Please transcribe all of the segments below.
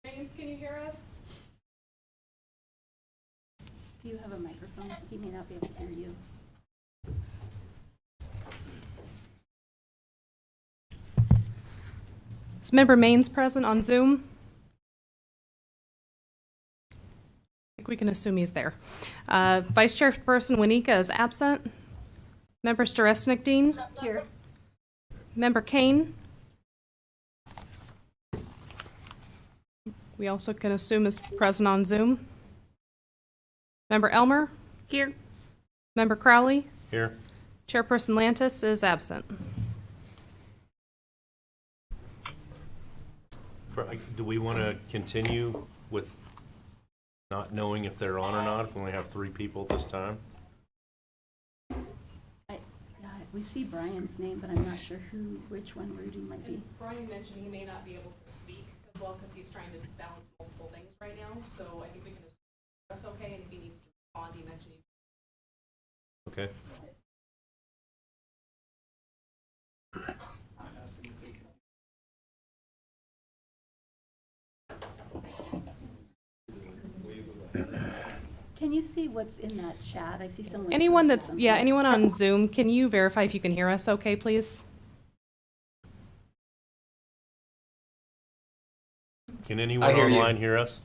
James, can you hear us? Do you have a microphone? He may not be able to hear you. Is Member Maines present on Zoom? I think we can assume he's there. Vice Chairperson Wanika is absent. Member Staresnik-Dean? Here. Member Kane? We also can assume is present on Zoom. Member Elmer? Here. Member Crowley? Here. Chairperson Lantis is absent. Do we want to continue with not knowing if they're on or not, if we only have 3 people at this time? We see Brian's name, but I'm not sure which one Rudy might be. Brian mentioned he may not be able to speak as well because he's trying to balance multiple things right now. So I think we can assume that's okay. And if he needs to respond, he mentioned he. Okay. Can you see what's in that chat? I see someone. Anyone on Zoom, can you verify if you can hear us okay, please? Can anyone hear you. online hear us?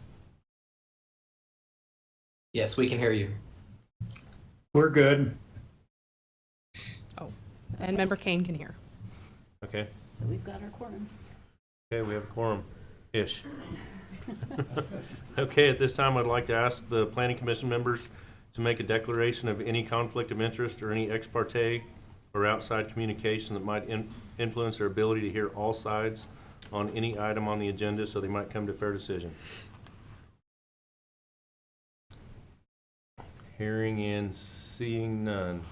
Yes, we can hear you. We're good. Oh, and Member Kane can hear. Okay. So we've got our quorum. Okay, we have a quorum-ish. Okay, at this time, I'd like to ask the Planning Commission members to make a declaration of any conflict of interest or any ex parte or outside communication that might influence their ability to hear all sides on any item on the agenda so they might come to a fair decision. Hearing and seeing none.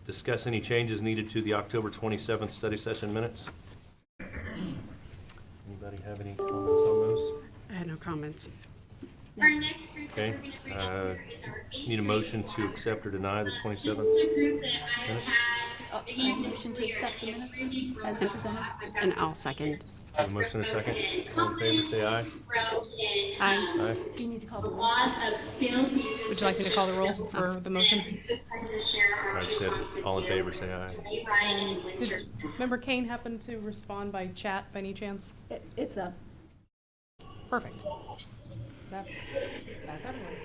Discuss any changes needed to the October 27th study session minutes. Anybody have any comments on those? I had no comments. Okay. Need a motion to accept or deny the 27th minutes? I motion to accept the minutes as presented. And I'll second. Have a motion and a second. All in favor, say aye. Aye. Aye. Do you need to call the roll? Would you like me to call the roll for the motion? I said, all in favor, say aye. Did Member Kane happen to respond by chat by any chance? It's up. Perfect. That's everyone.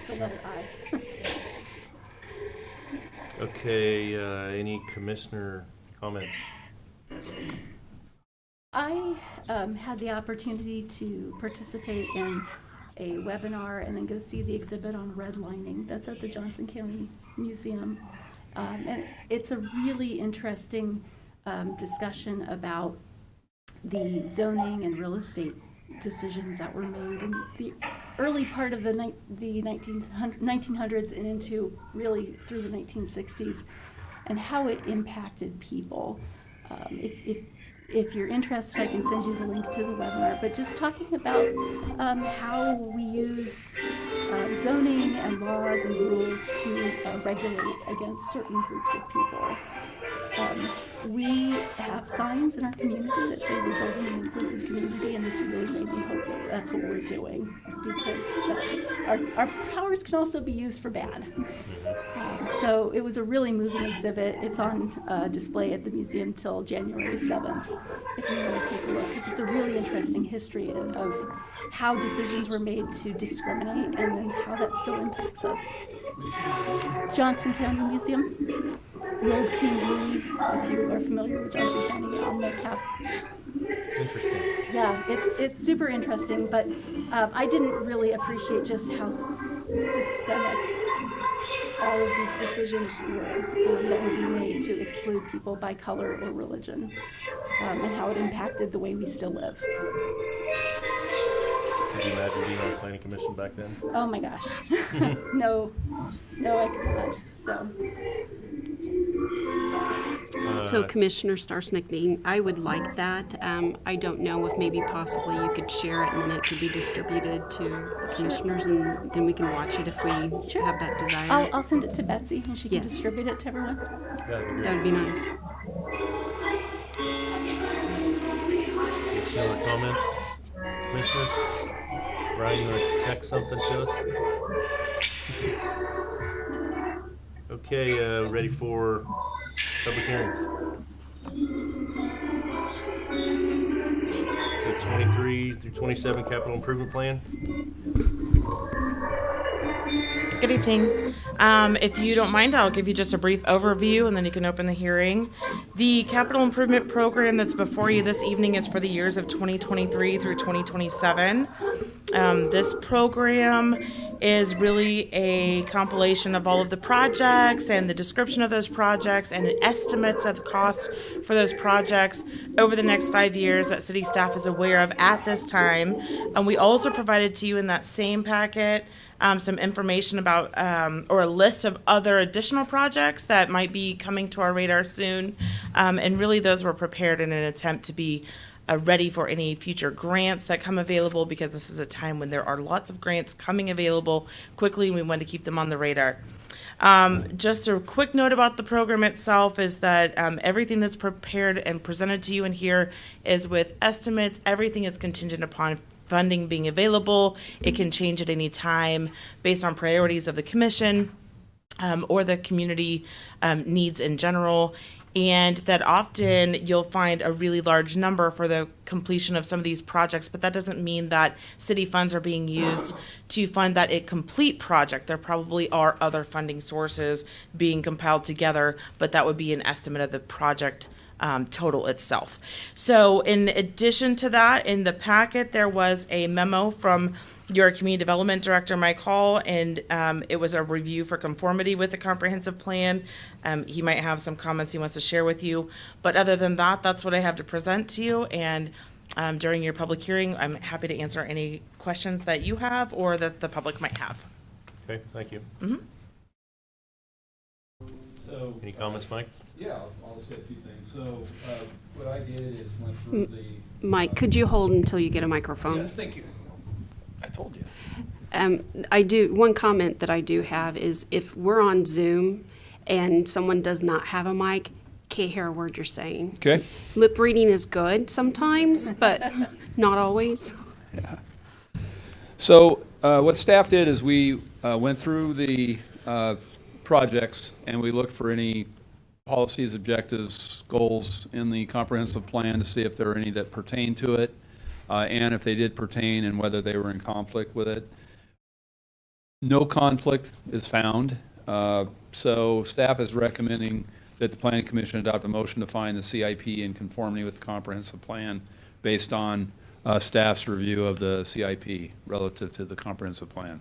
The letter I. Okay, any commissioner comments? I had the opportunity to participate in a webinar and then go see the exhibit on redlining. That's at the Johnson County Museum. And it's a really interesting discussion about the zoning and real estate decisions that were made in the early part of the 1900s and into really through the 1960s, and how it impacted people. If you're interested, I can send you the link to the webinar, but just talking about how we use zoning and laws and rules to regulate against certain groups of people. We have signs in our community that say we're building an inclusive community, and this really made me hope that that's what we're doing, because our powers can also be used for bad. So it was a really moving exhibit. It's on display at the museum till January 7th, if you want to take a look, because it's a really interesting history of how decisions were made to discriminate and then how that still impacts us. Johnson County Museum, the old King Louis, if you are familiar with Johnson County, on the Metcalf. Interesting. Yeah, it's super interesting, but I didn't really appreciate just how systemic all of these decisions were that were being made to exclude people by color or religion, and how it impacted the way we still live. Could you imagine being on the planning commission back then? Oh my gosh. No, I could not. So Commissioner Starsnick-Dean, I would like that. I don't know if maybe possibly you could share it and then it could be distributed to the commissioners and then we can watch it if we have that desire. I'll send it to Betsy and she can Yes. distribute it to everyone. Yeah, that'd be great. That would be nice. No other comments? Commissioners? Ryan, you want to text something to us? Okay, ready for public hearings. The 23 through 27 capital improvement plan. Good evening. If you don't mind, I'll give you just a brief overview and then you can open the hearing. The capital improvement program that's before you this evening is for the years of 2023 through 2027. This program is really a compilation of all of the projects and the description of those projects and estimates of costs for those projects over the next 5 years that city staff is aware of at this time. And we also provided to you in that same packet some information about or a list of other additional projects that might be coming to our radar soon. And really those were prepared in an attempt to be ready for any future grants that come available, because this is a time when there are lots of grants coming available quickly, and we want to keep them on the radar. Just a quick note about the program itself is that everything that's prepared and presented to you in here is with estimates. Everything is contingent upon funding being available. It can change at any time based on priorities of the commission or the community needs in general. And that often you'll find a really large number for the completion of some of these projects, but that doesn't mean that city funds are being used to fund that a complete project. There probably are other funding sources being compiled together, but that would be an estimate of the project total itself. So in addition to that, in the packet, there was a memo from your community development director, Mike Hall, and it was a review for conformity with the comprehensive plan. He might have some comments he wants to share with you, but other than that, that's what I have to present to you. And during your public hearing, I'm happy to answer any questions that you have or that the public might have. Okay, thank you. So, Any comments, Mike? yeah, I'll say a few things. So, what I did is went through the. Mike, could you hold until you get a microphone? Yes, thank you. I told you. One comment that I do have is if we're on Zoom and someone does not have a mic, can't hear a word you're saying. Okay. Lip reading is good sometimes, but not always. So, what staff did is we went through the projects and we looked for any policies, objectives, goals in the comprehensive plan to see if there are any that pertain to it, and if they did pertain and whether they were in conflict with it. No conflict is found, so staff is recommending that the Planning Commission adopt a motion to find the CIP in conformity with the comprehensive plan based on staff's review of the CIP relative to the comprehensive plan.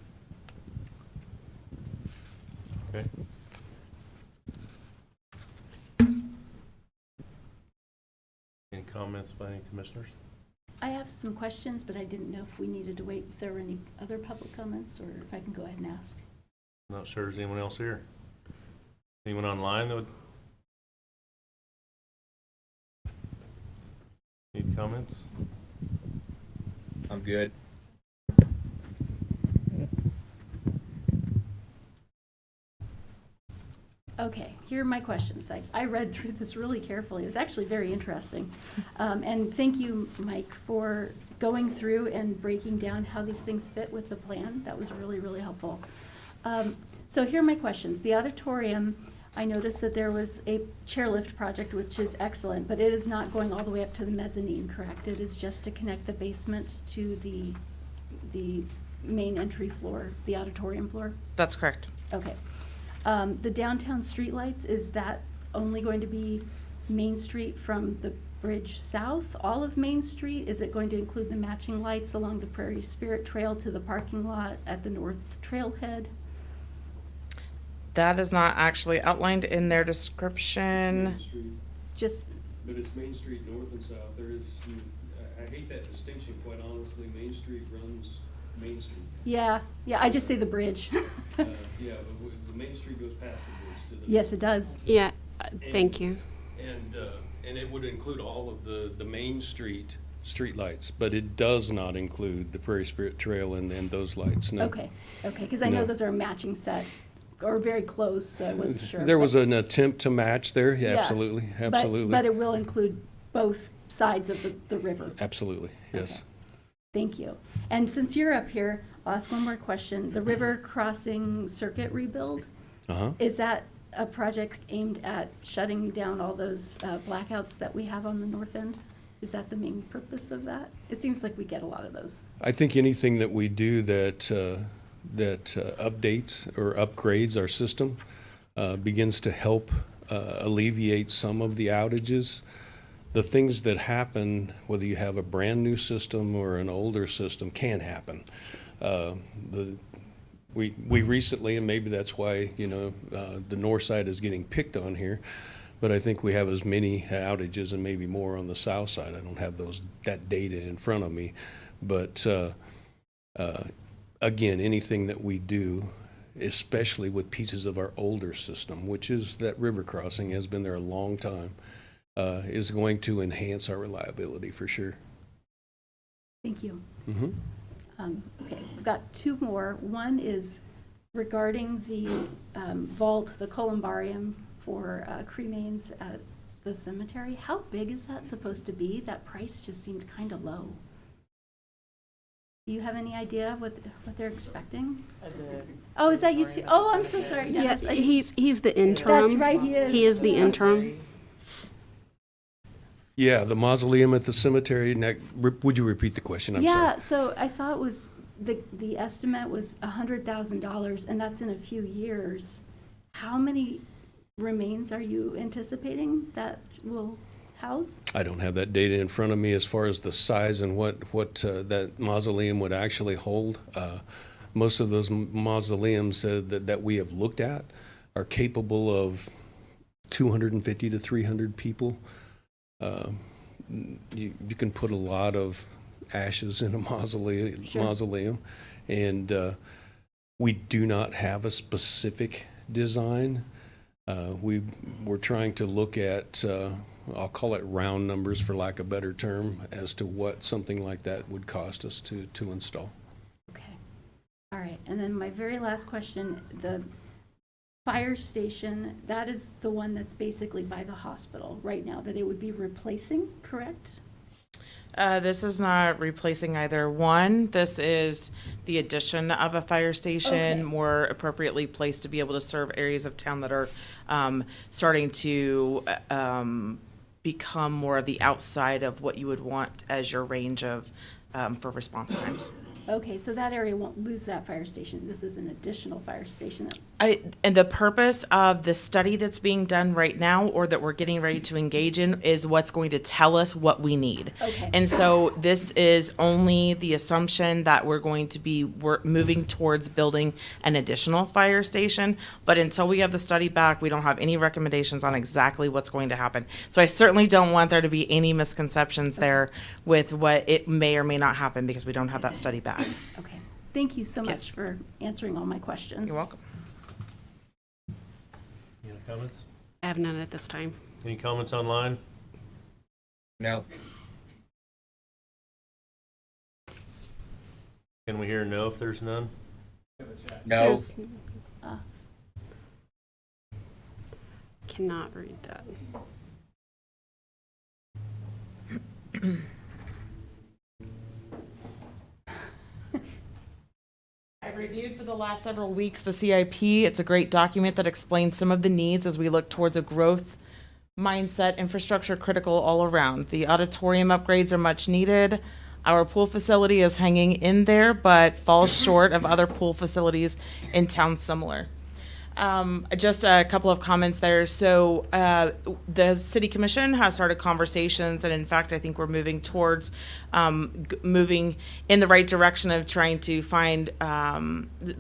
Okay. Any comments by any commissioners? I have some questions, but I didn't know if we needed to wait if there were any other public comments, or if I can go ahead and ask. Not sure there's anyone else here. Anyone online that would? Need comments? I'm good. Okay, here are my questions. I read through this really carefully. It was actually very interesting. And thank you, Mike, for going through and breaking down how these things fit with the plan. That was really, really helpful. So here are my questions. The auditorium, I noticed that there was a chairlift project, which is excellent, but it is not going all the way up to the mezzanine, correct? It is just to connect the basement to the main entry floor, the auditorium floor? That's correct. Okay. The downtown streetlights, is that only going to be Main Street from the bridge south, all of Main Street? Is it going to include the matching lights along the Prairie Spirit Trail to the parking lot at the north trailhead? That is not actually outlined in their description. Main Street, Just, but it's Main Street north and south. There is, I hate that distinction, quite honestly. Main Street runs Main Street. yeah, I just say the bridge. Yeah, but the Main Street goes past the bridge to the. Yes, it does. Yeah, thank you. And it would include all of the Main Street streetlights, but it does not include the Prairie Spirit Trail and those lights, no. Okay, because I know No. those are a matching set, or very close, so I wasn't sure. There was but- an attempt to match there, yeah, Yeah, absolutely, But it will include both sides of the river. Absolutely, yes. Okay. Thank you. And since you're up here, I'll ask one more question. The river crossing circuit rebuild, Uh-huh. is that a project aimed at shutting down all those blackouts that we have on the north end? Is that the main purpose of that? It seems like we get a lot of those. I think anything that we do that updates or upgrades our system begins to help alleviate some of the outages. The things that happen, whether you have a brand-new system or an older system, can happen. We recently, and maybe that's why, the north side is getting picked on here, but I think we have as many outages and maybe more on the south side. I don't have that data in front of me. But again, anything that we do, especially with pieces of our older system, which is that river crossing, has been there a long time, is going to enhance our reliability for sure. Thank you. Mm-hmm. Okay, we've got two more. One is regarding the vault, the columbarium for cremains at the cemetery. How big is that supposed to be? That price just seemed kind of low. Do you have any idea what they're expecting? Oh, is that you too? Oh, I'm so sorry. Yeah, Dennis. he's the interim. That's right, he is. He is the interim. Yeah, the mausoleum at the cemetery. Would you repeat the question? I'm Yeah, sorry. so I saw it was, the estimate was $100,000, and that's in a few years. How many remains are you anticipating that will house? I don't have that data in front of me as far as the size and what that mausoleum would actually hold. Most of those mausoleums that we have looked at are capable of 250 to 300 people. You can put a lot of ashes in a mausoleum, and we do not have a specific design. We're trying to look at, I'll call it round numbers for lack of a better term, as to what something like that would cost us to install. Okay. All right, and then my very last question, the fire station, that is the one that's basically by the hospital right now, that it would be replacing, correct? This is not replacing either one. This is the addition of a fire station, Okay. more appropriately placed to be able to serve areas of town that are starting to become more of the outside of what you would want as your range of for response times. Okay, so that area won't lose that fire station. This is an additional fire station. And the purpose of the study that's being done right now, or that we're getting ready to engage in, is what's going to tell us what we need. Okay. And so this is only the assumption that we're going to be moving towards building an additional fire station. But until we have the study back, we don't have any recommendations on exactly what's going to happen. So I certainly don't want there to be any misconceptions there with what it may or may not happen, because we don't have that study back. Okay, thank you so much Yes. for answering all my questions. You're welcome. Any other comments? I have none at this time. Any comments online? No. Can we hear no if there's none? No. There's- Cannot read that. I've reviewed for the last several weeks the CIP. It's a great document that explains some of the needs as we look towards a growth mindset, infrastructure critical all around. The auditorium upgrades are much needed. Our pool facility is hanging in there, but falls short of other pool facilities in towns similar. Just a couple of comments there. So the city commission has started conversations, and in fact, I think we're moving towards moving in the right direction of trying to find,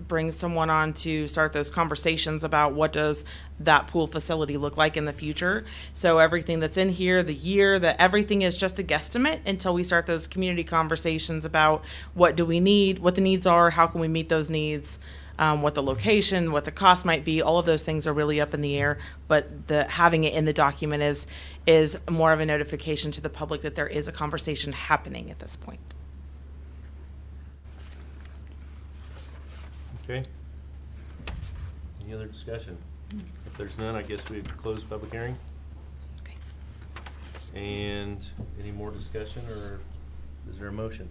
bring someone on to start those conversations about what does that pool facility look like in the future. So everything that's in here, the year, everything is just a guesstimate until we start those community conversations about what do we need, what the needs are, how can we meet those needs. What the location, what the cost might be, all of those things are really up in the air. But having it in the document is more of a notification to the public that there is a conversation happening at this point. Okay. Any other discussion? If there's none, I guess we've closed public hearing. Okay. And any more discussion, or is there a motion?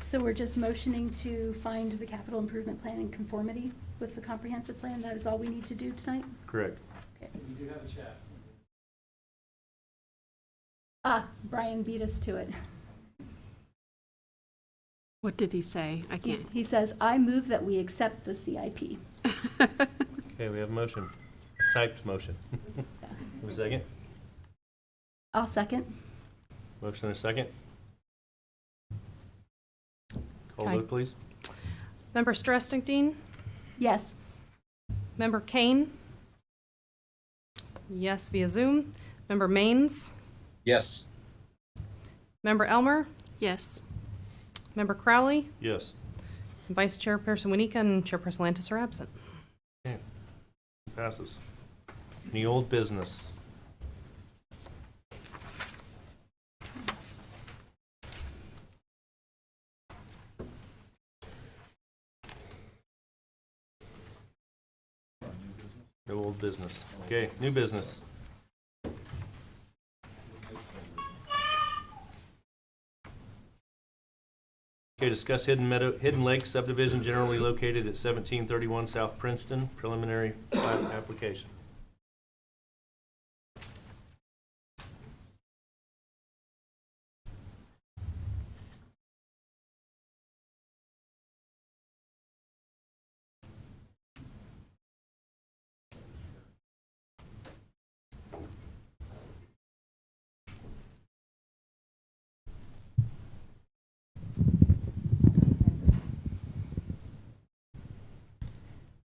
So we're just motioning to find the capital improvement plan in conformity with the comprehensive plan? That is all we need to do tonight? Correct. Okay. We do have a chat. Brian beat us to it. What did he say? I can't. He says, I move that we accept the CIP. Okay, we have a motion. Typed motion. Have a second? I'll second. Motion and a second. Call Aye. vote, please. Member Strestigdine? Yes. Member Kane? Yes, via Zoom. Member Maines? Yes. Member Elmer? Yes. Member Crowley? Yes. Vice Chairperson Winika and Chairperson Lantis are absent. Passes. Any old business? No old business. Okay, new business. Okay, discuss Hidden Lake subdivision generally located at 1731 South Princeton, preliminary plat application.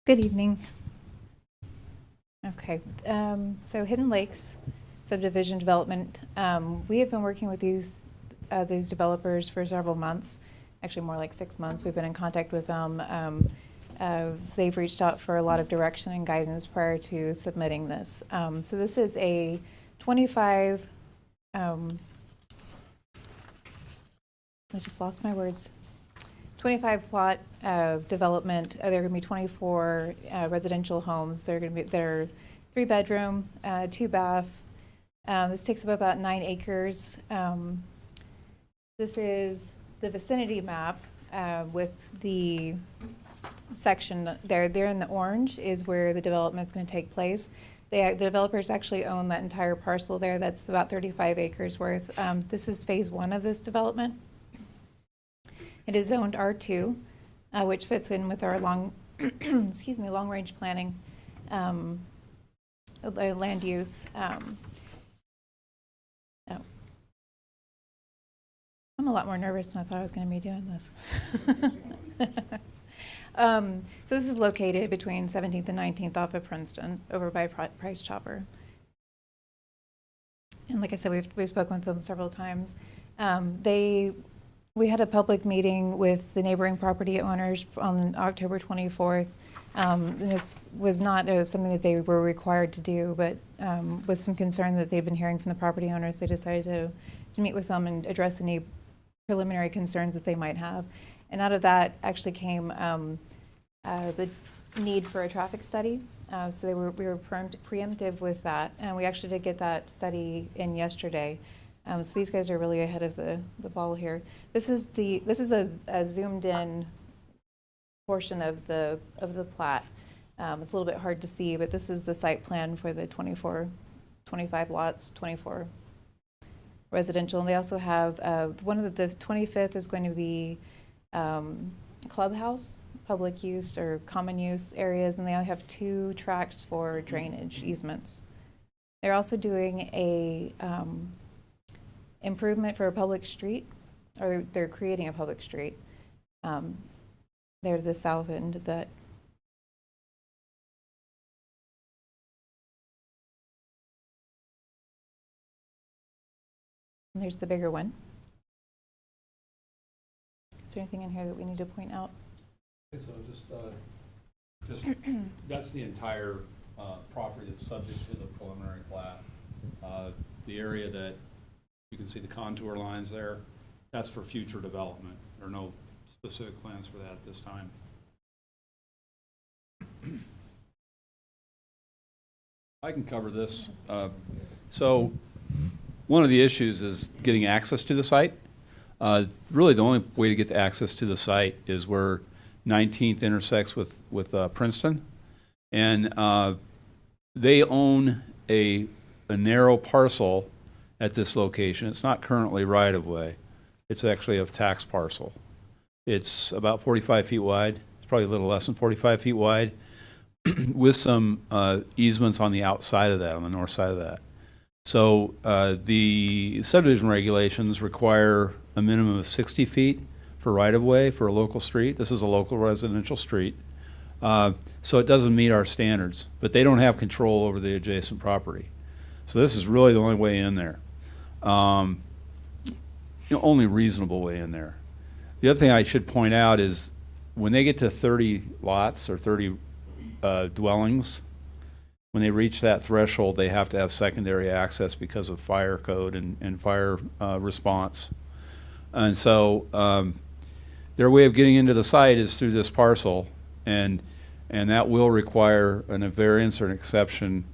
Good evening. Okay, so Hidden Lakes subdivision development. We have been working with these developers for several months, actually more like 6 months. We've been in contact with them. They've reached out for a lot of direction and guidance prior to submitting this. So this is a 25, I just lost my words. 25 plot development. There are going to be 24 residential homes. They're 3-bedroom, 2-bath. This takes up about 9 acres. This is the vicinity map with the section there in the orange is where the development is going to take place. The developers actually own that entire parcel there. That's about 35 acres worth. This is phase 1 of this development. It is zoned R2, which fits in with our long-range planning land use. I'm a lot more nervous than I thought I was going to be doing this. So this is located between 17th and 19th off of Princeton, over by Price Chopper. And like I said, we've spoken with them several times. We had a public meeting with the neighboring property owners on October 24th. This was not something that they were required to do, but with some concern that they'd been hearing from the property owners, they decided to meet with them and address any preliminary concerns that they might have. And out of that actually came the need for a traffic study. So we were preemptive with that, and we actually did get that study in yesterday. So these guys are really ahead of the ball here. This is a zoomed in portion of the plat. It's a little bit hard to see, but this is the site plan for the 25 lots, 24 residential. And they also have one of the 25th is going to be clubhouse, public use or common use areas, and they only have 2 tracks for drainage easements. They're also doing a improvement for a public street, or they're creating a public street. They're the south end of that. And there's the bigger one. Is there anything in here that we need to point out? Okay, so just that's the entire property that's subject to the preliminary plat. The area that you can see the contour lines there, that's for future development. There are no specific plans for that at this time. I can cover this. So one of the issues is getting access to the site. Really, the only way to get access to the site is where 19th intersects with Princeton. And they own a narrow parcel at this location. It's not currently right-of-way. It's actually a tax parcel. It's about 45 feet wide. It's probably a little less than 45 feet wide, with some easements on the outside of that, on the north side of that. So the subdivision regulations require a minimum of 60 feet for right-of-way for a local street. This is a local residential street. So it doesn't meet our standards, but they don't have control over the adjacent property. So this is really the only way in there. Only reasonable way in there. The other thing I should point out is when they get to 30 lots or 30 dwellings, when they reach that threshold, they have to have secondary access because of fire code and fire response. And so their way of getting into the site is through this parcel, and that will require a variance or an exception.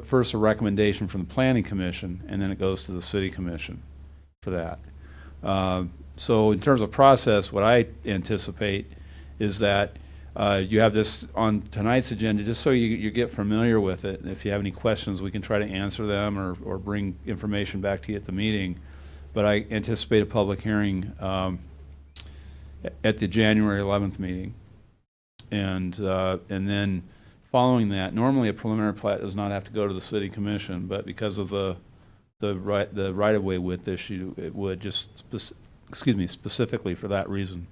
First, a recommendation from the Planning Commission, and then it goes to the City Commission for that. So in terms of process, what I anticipate is that you have this on tonight's agenda just so you get familiar with it. And if you have any questions, we can try to answer them or bring information back to you at the meeting. But I anticipate a public hearing at the January 11th meeting. And then following that, normally a preliminary plat does not have to go to the City Commission, but because of the right-of-way width issue, it would just, specifically for that reason.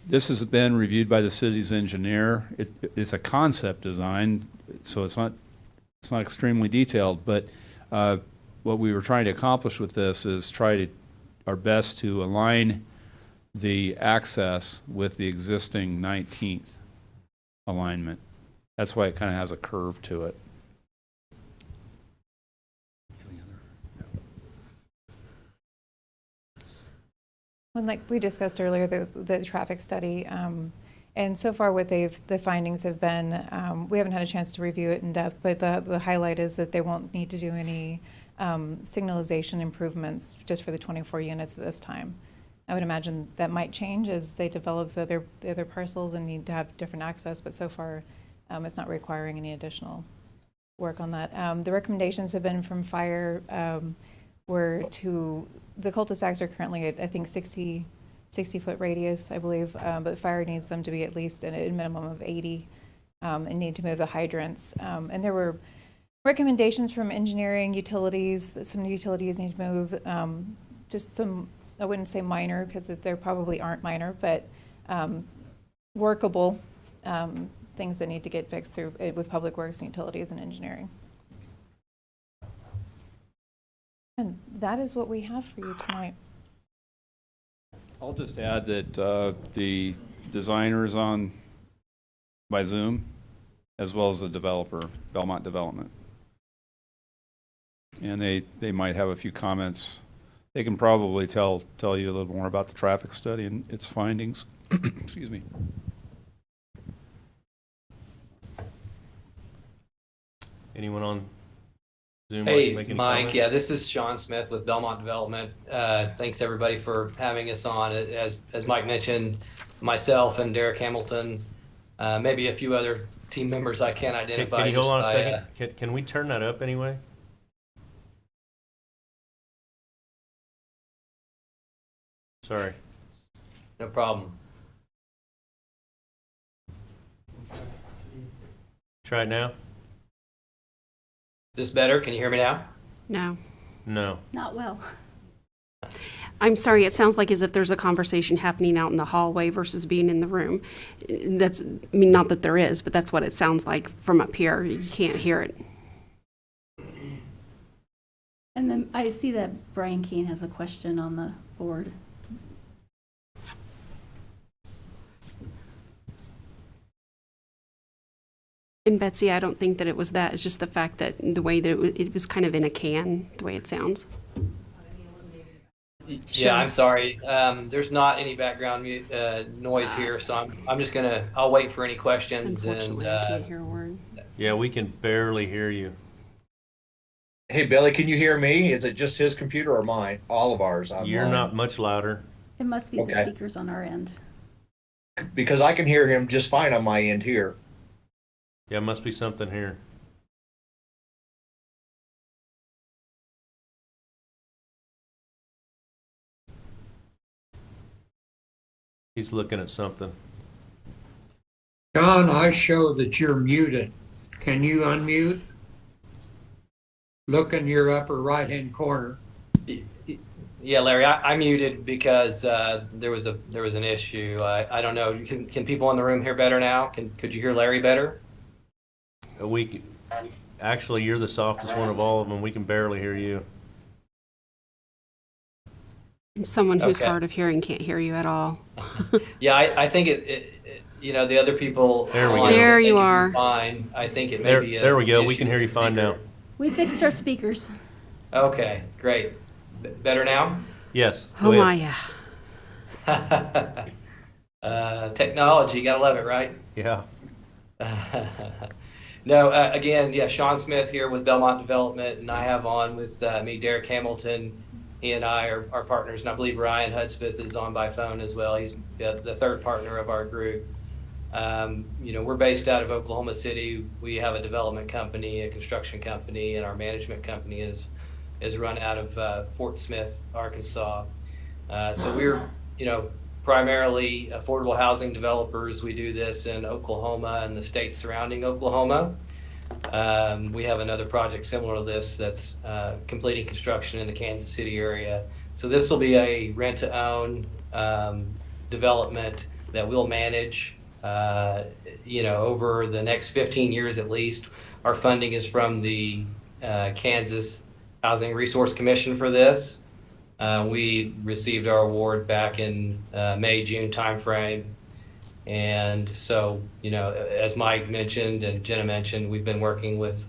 This has been reviewed by the city's engineer. It's a concept design, so it's not extremely detailed, but what we were trying to accomplish with this is our best to align the access with the existing 19th alignment. That's why it kind of has a curve to it. Well, like we discussed earlier, the traffic study, and so far what the findings have been, we haven't had a chance to review it in depth, but the highlight is that they won't need to do any signalization improvements just for the 24 units at this time. I would imagine that might change as they develop the other parcels and need to have different access, but so far it's not requiring any additional work on that. The recommendations have been from fire were to, the cul-de-sacs are currently at, I think, 60-foot radius, I believe, but fire needs them to be at least a minimum of 80 and need to move the hydrants. And there were recommendations from engineering, utilities, that some utilities need to move, just some, I wouldn't say minor because there probably aren't minor, but workable things that need to get fixed through with public works and utilities and engineering. And that is what we have for you tonight. I'll just add that the designer is on by Zoom, as well as the developer, Belmont Development. And they might have a few comments. They can probably tell you a little more about the traffic study and its findings. Excuse me. Anyone on Zoom? Hey, make any Mike. comments? Yeah, this is Sean Smith with Belmont Development. Thanks everybody for having us on. As Mike mentioned, myself and Derek Hamilton, maybe a few other team members I can't identify. Can you hold on a by, second? Can we turn that up anyway? Sorry. No problem. Try it now? Is this better? Can you hear me now? No. No. Not well. I'm sorry, it sounds like as if there's a conversation happening out in the hallway versus being in the room. That's, I mean, not that there is, but that's what it sounds like from up here. You can't hear it. And then I see that Brian Keane has a question on the board. And Betsy, I don't think that it was that. It's just the fact that the way that it was kind of in a can, the way it sounds. Yeah, I'm sorry. There's not any background noise here, so I'm just I'll wait for any questions. Unfortunately, I can't hear a word. Yeah, we can barely hear you. Hey, Billy, can you hear me? Is it just his computer or mine? All of ours. You're not much louder. It must be the Okay. speakers on our end. Because I can hear him just fine on my end here. Yeah, must be something here. He's looking at something. John, I show that you're muted. Can you unmute? Look in your upper right-hand corner. Yeah, Larry, I muted because there was an issue. I don't know. Can people in the room hear better now? Could you hear Larry better? Actually, you're the softest one of all of them. We can barely hear you. And someone who's Okay. hard of hearing can't hear you at all. Yeah, I think the other people. There we go. online There said you they can are. hear Fine. I think it may be. There we go. an We can issue hear you with the fine now. speaker. We fixed our speakers. Okay, great. Better now? Yes. Oh go my, ahead. yeah. Technology, gotta love it, right? Yeah. No, again, yeah, Sean Smith here with Belmont Development, and I have on with me Derek Hamilton. He and I are partners, and I believe Ryan Hudspeth is on by phone as well. He's the third partner of our group. We're based out of Oklahoma City. We have a development company, a construction company, and our management company is run out of Fort Smith, Arkansas. So we're, primarily affordable housing developers. We do this in Oklahoma and the states surrounding Oklahoma. We have another project similar to this that's completing construction in the Kansas City area. So this will be a rent-to-own development that we'll manage, over the next 15 years at least. Our funding is from the Kansas Housing Resource Commission for this. We received our award back in May, June timeframe. And so, as Mike mentioned and Jenna mentioned, we've been working with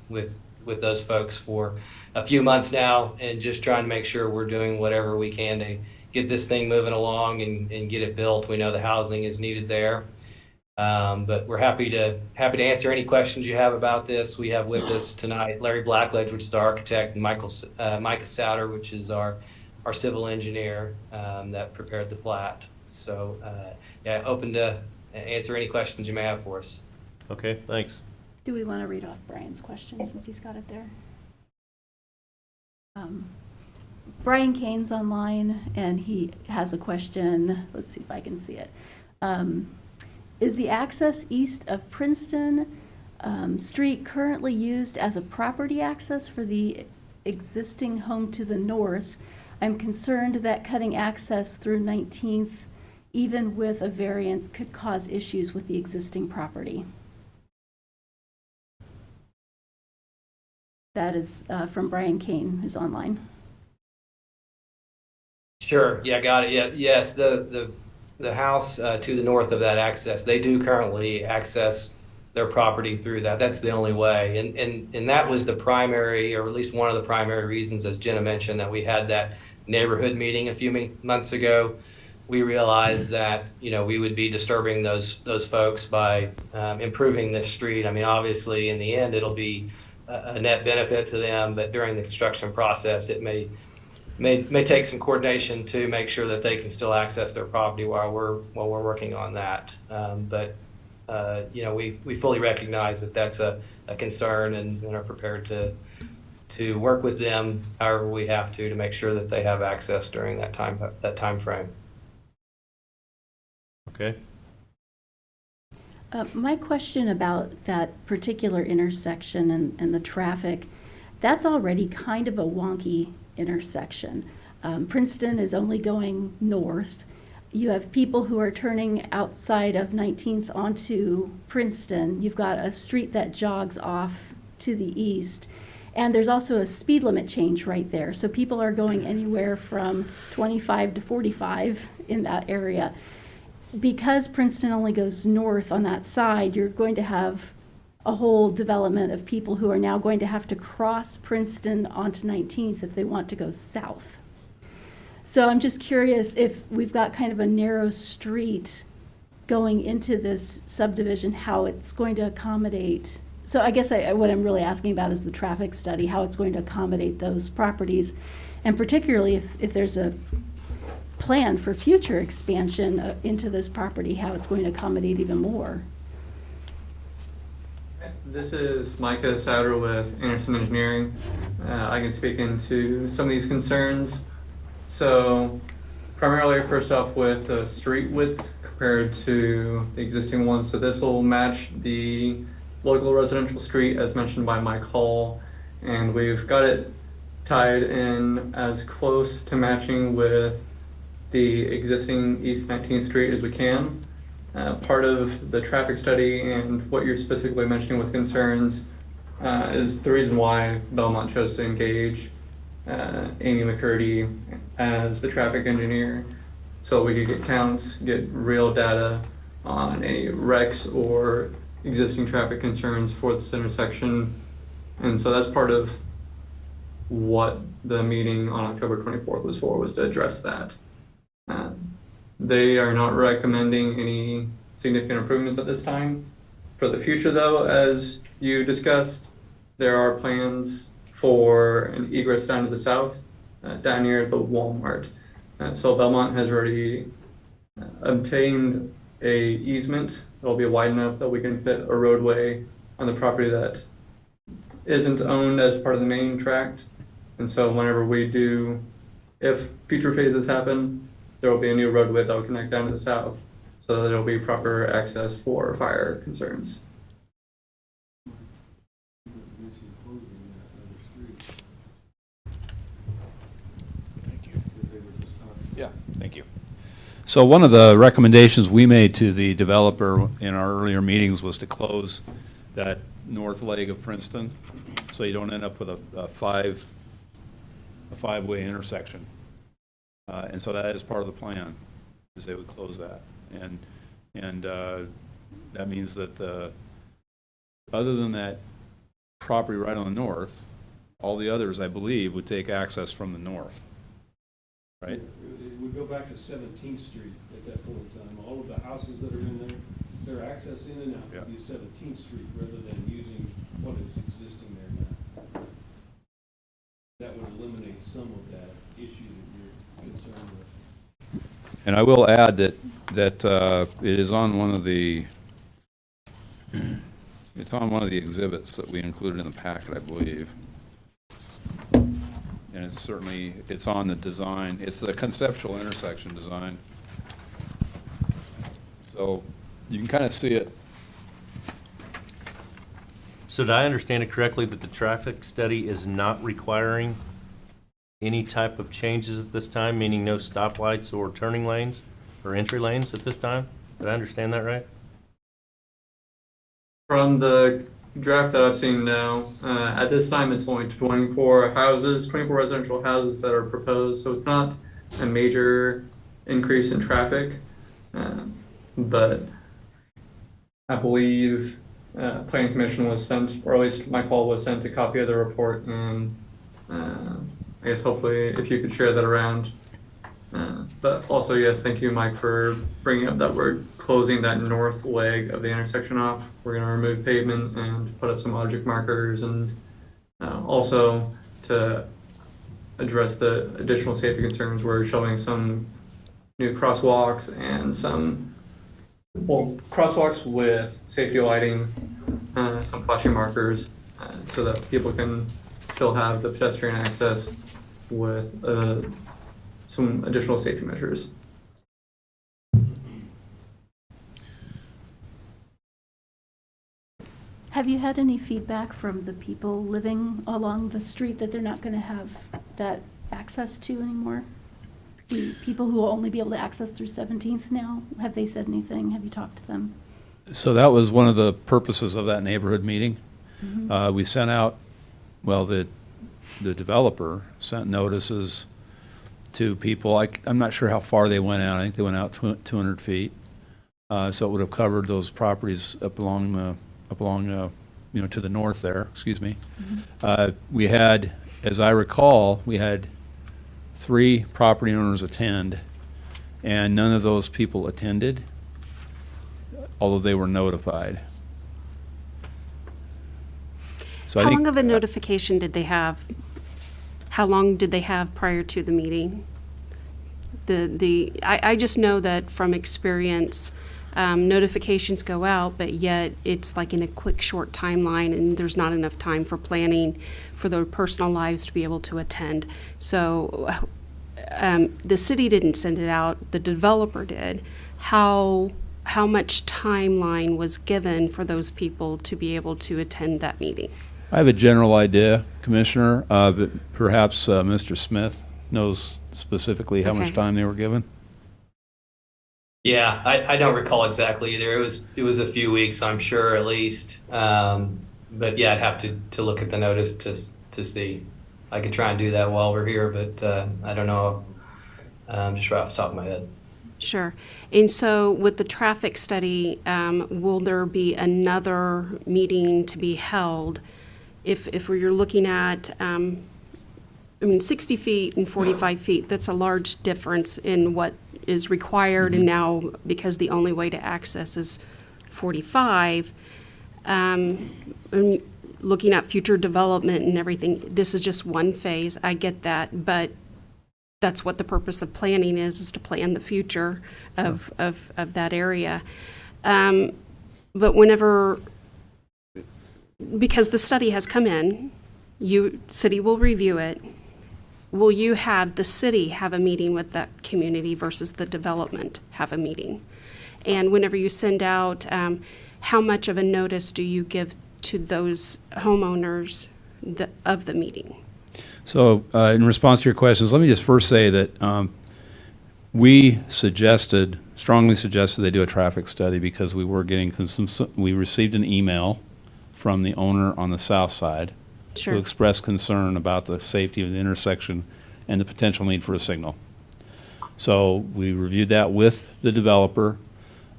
those folks for a few months now and just trying to make sure we're doing whatever we can to get this thing moving along and get it built. We know the housing is needed there. But we're happy to answer any questions you have about this. We have with us tonight Larry Blackledge, which is our architect, and Micah Souter, which is our civil engineer that prepared the plat. So, open to answer any questions you may have for us. Okay, thanks. Do we want to read off Brian's question since he's got it there? Brian Kane's online, and he has a question. Let's see if I can see it. Is the access east of Princeton Street currently used as a property access for the existing home to the north? I'm concerned that cutting access through 19th, even with a variance, could cause issues with the existing property. That is from Brian Kane, who's online. Sure. Yeah, got it. Yeah, yes. The house to the north of that access, they do currently access their property through that. That's the only way. And that was the primary, or at least one of the primary reasons, as Jenna mentioned, that we had that neighborhood meeting a few months ago. We realized that, we would be disturbing those folks by improving this street. I mean, obviously, in the end, it'll be a net benefit to them, but during the construction process, it may take some coordination to make sure that they can still access their property while we're working on that. We fully recognize that that's a concern and are prepared to work with them however we have to make sure that they have access during that time frame. Okay. My question about that particular intersection and the traffic, that's already kind of a wonky intersection. Princeton is only going north. You have people who are turning outside of 19th onto Princeton. You've got a street that jogs off to the east. And there's also a speed limit change right there. So people are going anywhere from 25 to 45 in that area. Because Princeton only goes north on that side, you're going to have a whole development of people who are now going to have to cross Princeton onto 19th if they want to go south. So I'm just curious if we've got kind of a narrow street going into this subdivision, how it's going to accommodate. So I guess what I'm really asking about is the traffic study, how it's going to accommodate those properties. And particularly if there's a plan for future expansion into this property, how it's going to accommodate even more. This is Micah Souter with Anderson Engineering. I can speak into some of these concerns. So primarily, first off, with the street width compared to the existing one. So this will match the local residential street as mentioned by Mike Hall. And we've got it tied in as close to matching with the existing East 19th Street as we can. Part of the traffic study and what you're specifically mentioning with concerns is the reason why Belmont chose to engage Amy McCurdy as the traffic engineer, so we could get counts, get real data on any wrecks or existing traffic concerns for this intersection. And so that's part of what the meeting on October 24th was for, was to address that. They are not recommending any significant improvements at this time. For the future though, as you discussed, there are plans for an egress down to the south, down near the Walmart. So Belmont has already obtained a easement that'll be wide enough that we can fit a roadway on the property that isn't owned as part of the main tract. And so whenever we do, if future phases happen, there will be a new roadway that will connect down to the south, so that there will be proper access for fire concerns. Thank you. Yeah, thank you. So one of the recommendations we made to the developer in our earlier meetings was to close that north leg of Princeton, so you don't end up with a five-way intersection. And so that is part of the plan, is they would close that. And that means that other than that property right on the north, all the others, I believe, would take access from the north, right? It would go back to 17th Street at that point in time. All of the houses that are in there, their access in and out would be 17th Street rather than using what is existing there now. That would eliminate some of that issue that you're concerned with. And I will add that it is on one of the exhibits that we included in the packet, I believe. And it's on the design. It's the conceptual intersection design. So you can kind of see it. So did I understand it correctly that the traffic study is not requiring any type of changes at this time, meaning no stoplights or turning lanes or entry lanes at this time? Did I understand that right? From the draft that I've seen now, at this time it's only 24 residential houses that are proposed, so it's not a major increase in traffic. But I believe Planning Commission was sent, or at least my call was sent, a copy of the report, and I guess hopefully if you could share that around. But also, yes, thank you, Mike, for bringing up that we're closing that north leg of the intersection off. We're going to remove pavement and put up some object markers, and also to address the additional safety concerns, we're showing some new crosswalks and crosswalks with safety lighting, some flashing markers, so that people can still have the pedestrian access with some additional safety measures. Have you had any feedback from the people living along the street that they're not going to have that access to anymore? The people who will only be able to access through 17th now, have they said anything? Have you talked to them? So that was one of the purposes of that neighborhood meeting. Mm-hmm. We sent out, well, the developer sent notices to people. I'm not sure how far they went out. I think they went out 200 feet. So it would have covered those properties up along to the north there, excuse me. Mm-hmm. We had, as I recall, we had 3 property owners attend, and none of those people attended, although they were notified. So I How think, long of a notification did they have? How long did they have prior to the meeting? I just know that from experience, notifications go out, but yet it's like in a quick, short timeline, and there's not enough time for planning for their personal lives to be able to attend. So the city didn't send it out, the developer did. How much timeline was given for those people to be able to attend that meeting? I have a general idea, Commissioner, but perhaps Mr. Smith knows specifically how much Okay. time they were given. Yeah, I don't recall exactly either. It was a few weeks, I'm sure, at least. But yeah, I'd have to look at the notice to see. I could try and do that while we're here, but I don't know, just right off the top of my head. Sure. And so with the traffic study, will there be another meeting to be held? If you're looking at, 60 feet and 45 feet, that's a large difference in what is required, and now, because the only way to access is 45, and looking at future development and everything, this is just one phase, I get that, but that's what the purpose of planning is to plan the future of that area. But whenever, because the study has come in, city will review it. Will you have the city have a meeting with that community versus the development have a meeting? And whenever you send out, how much of a notice do you give to those homeowners of the meeting? So in response to your questions, let me just first say that we strongly suggested they do a traffic study because we were getting we received an email from the owner on the south side Sure. who expressed concern about the safety of the intersection and the potential need for a signal. So we reviewed that with the developer.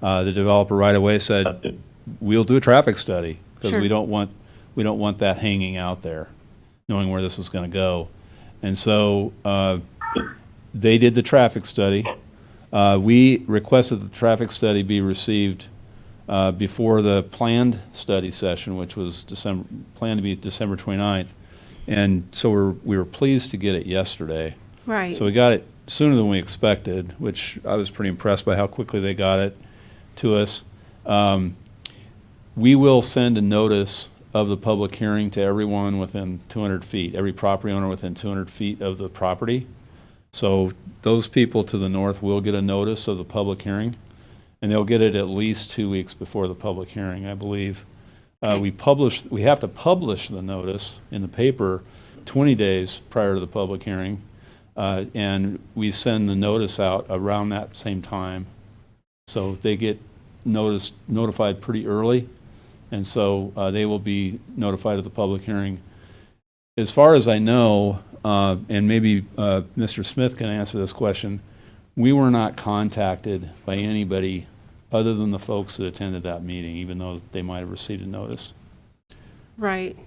The developer right away said, we'll do a traffic study because Sure. we don't want that hanging out there, knowing where this is going to go. And so they did the traffic study. We requested the traffic study be received before the planned study session, which was planned to be December 29th. And so we were pleased to get it yesterday. Right. So we got it sooner than we expected, which I was pretty impressed by how quickly they got it to us. We will send a notice of the public hearing to everyone within 200 feet, every property owner within 200 feet of the property. So those people to the north will get a notice of the public hearing, and they'll get it at least 2 weeks before the public hearing, I believe. We have to publish the notice in the paper 20 days prior to the public hearing, and we send the notice out around that same time. So they get notified pretty early, and so they will be notified of the public hearing. As far as I know, and maybe Mr. Smith can answer this question, we were not contacted by anybody other than the folks that attended that meeting, even though they might have received a notice. Right.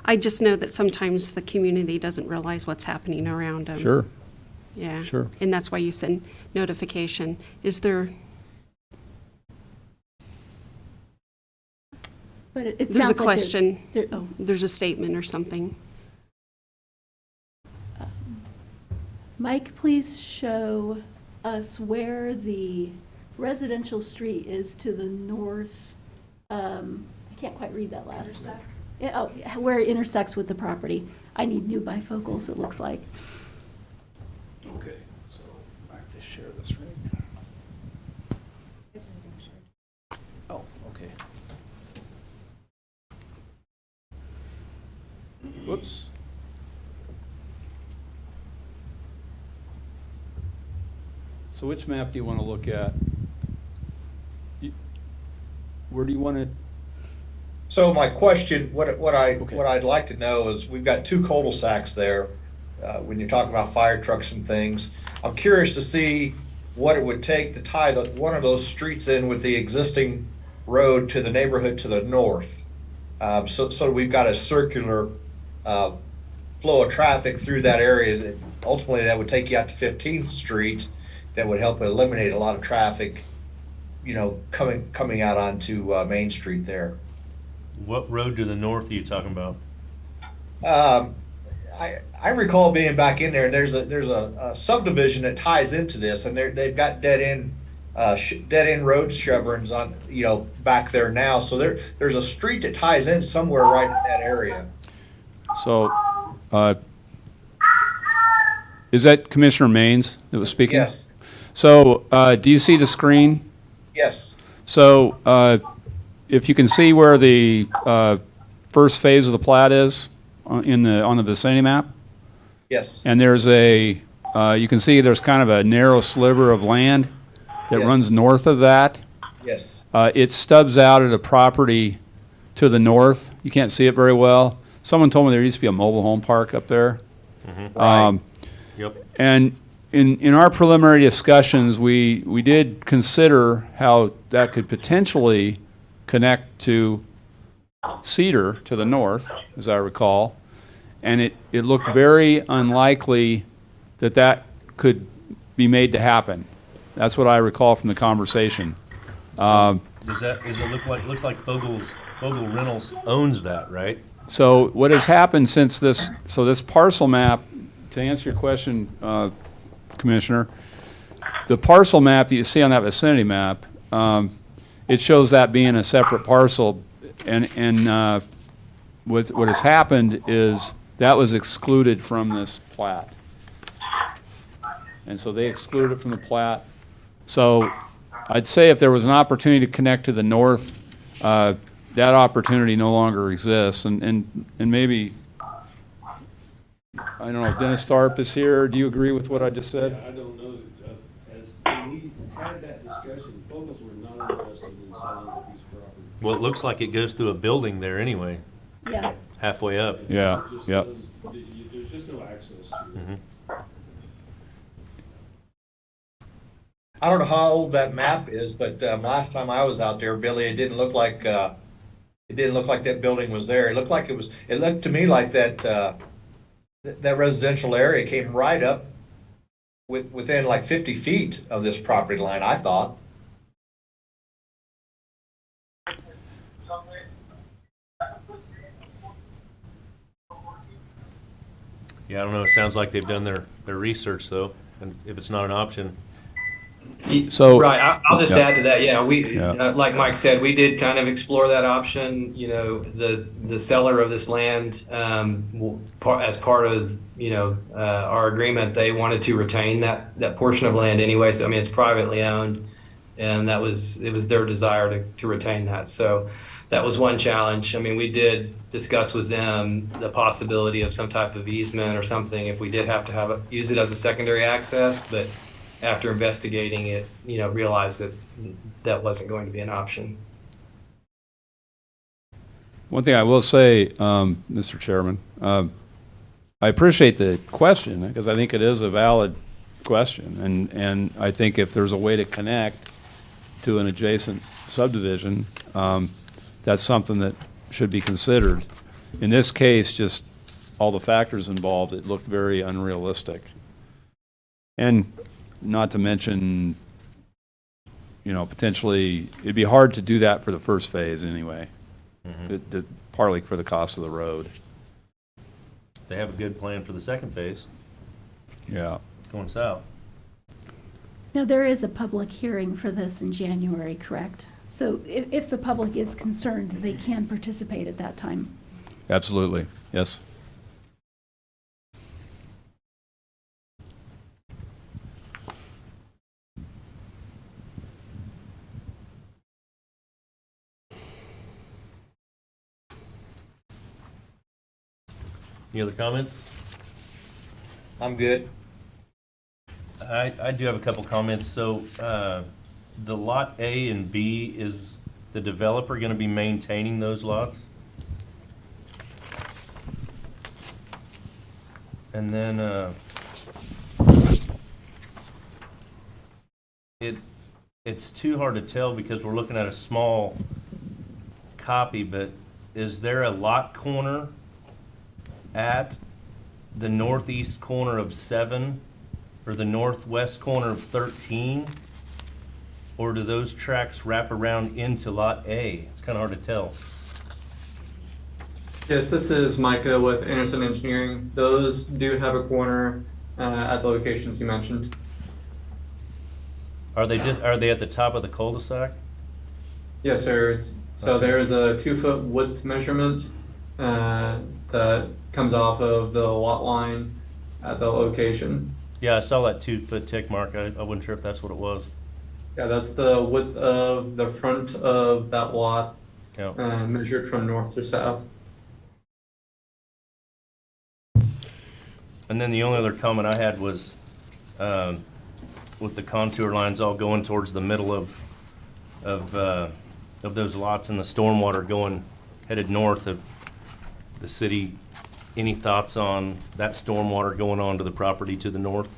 I just know that sometimes the community doesn't realize what's happening around them. Sure, Yeah. sure. And that's why you send notification. Is there, But it there's a sounds like question. oh, There's a statement or something. Mike, please show us where the residential street is to the north. I can't quite read that last. Intersects. Yeah, where it intersects with the property. I need new bifocals, it looks like. Okay, so I have to share this right It's already been shared. Oh, okay. Whoops. So which map do you want to look at? Where do you want to? So my question, what Okay. I'd like to know is, we've got two cul-de-sacs there. When you're talking about fire trucks and things, I'm curious to see what it would take to tie one of those streets in with the existing road to the neighborhood to the north. So we've got a circular flow of traffic through that area. ultimately that would take you out to 15th Street. That would help eliminate a lot of traffic, coming out onto Main Street there. What road to the north are you talking about? I recall being back in there, and there's a subdivision that ties into this, and they've got dead end road chevrons on, back there now. So there's a street that ties in somewhere right in that area. So, is that Commissioner Maines that was speaking? Yes. So, do you see the screen? Yes. So, if you can see where the first phase of the plat is on the vicinity map, Yes. and there's you can see there's kind of a narrow sliver of land that Yes. runs north of that. Yes. It stubs out at a property to the north. You can't see it very well. Someone told me there used to be a mobile home park up there. Right. Yep. And in our preliminary discussions, we did consider how that could potentially connect to Cedar to the north, as I recall. And it looked very unlikely that could be made to happen. That's what I recall from the conversation. Does it looks like Fogel Reynolds owns that, right? So what has happened since this parcel map, to answer your question, Commissioner, the parcel map that you see on that vicinity map, it shows that being a separate parcel, and what has happened is that was excluded from this plat. And so they excluded it from the plat. So I'd say if there was an opportunity to connect to the north, that opportunity no longer exists. And maybe, I don't know, Dennis Tharp is here. Do you agree with what I just said? I don't know, when we had that discussion, Fogels were not interested in selling a piece of property. Well, it looks like it goes through a building there anyway, Yeah. halfway up. Yeah, It just yep. There's just no access. Mhm. I don't know how old that map is, but last time I was out there, Billy, it didn't look like that building was there. It looked to me like that residential area came right up within like 50 feet of this property line, I thought. Yeah, I don't know. It sounds like they've done their research though, and if it's not an option. So Right, I'll just Yeah. add to that, yeah, Yeah. like Mike said, we did kind of explore that option, the seller of this land, as part of, our agreement, they wanted to retain that portion of land anyway, so, I mean, it's privately owned, and it was their desire to retain that, so that was one challenge. I mean, we did discuss with them the possibility of some type of easement or something if we did have to use it as a secondary access, but after investigating it, realized that wasn't going to be an option. one thing I will say, Mr. Chairman, I appreciate the question because I think it is a valid question, and I think if there's a way to connect to an adjacent subdivision, that's something that should be considered. In this case, just all the factors involved, it looked very unrealistic. And not to mention, potentially, it'd be hard to do that for the first phase anyway, partly for the cost of the road. They have a good plan for the second phase, Yeah. going south. Now, there is a public hearing for this in January, correct? So if the public is concerned, they can participate at that time. Absolutely, yes. Any other comments? I'm good. I do have a couple comments. So, the lot A and B, is the developer going to be maintaining those lots? And then, it's too hard to tell because we're looking at a small copy, but is there a lot corner at the northeast corner of 7 or the northwest corner of 13? Or do those tracks wrap around into Lot A? It's kind of hard to tell. Yes, this is Micah with Anderson Engineering. Those do have a corner at the locations you mentioned. Are they at the top of the cul-de-sac? Yes, sir. So Okay. there's a 2-foot width measurement that comes off of the lot line at the location. Yeah, I saw that 2-foot tick mark. I wasn't sure if that's what it was. Yeah, that's the width of the front of that lot, Yeah. measured from north to south. And then the only other comment I had was, with the contour lines all going towards the middle of those lots and the stormwater going, headed north of the city, any thoughts on that stormwater going on to the property to the north?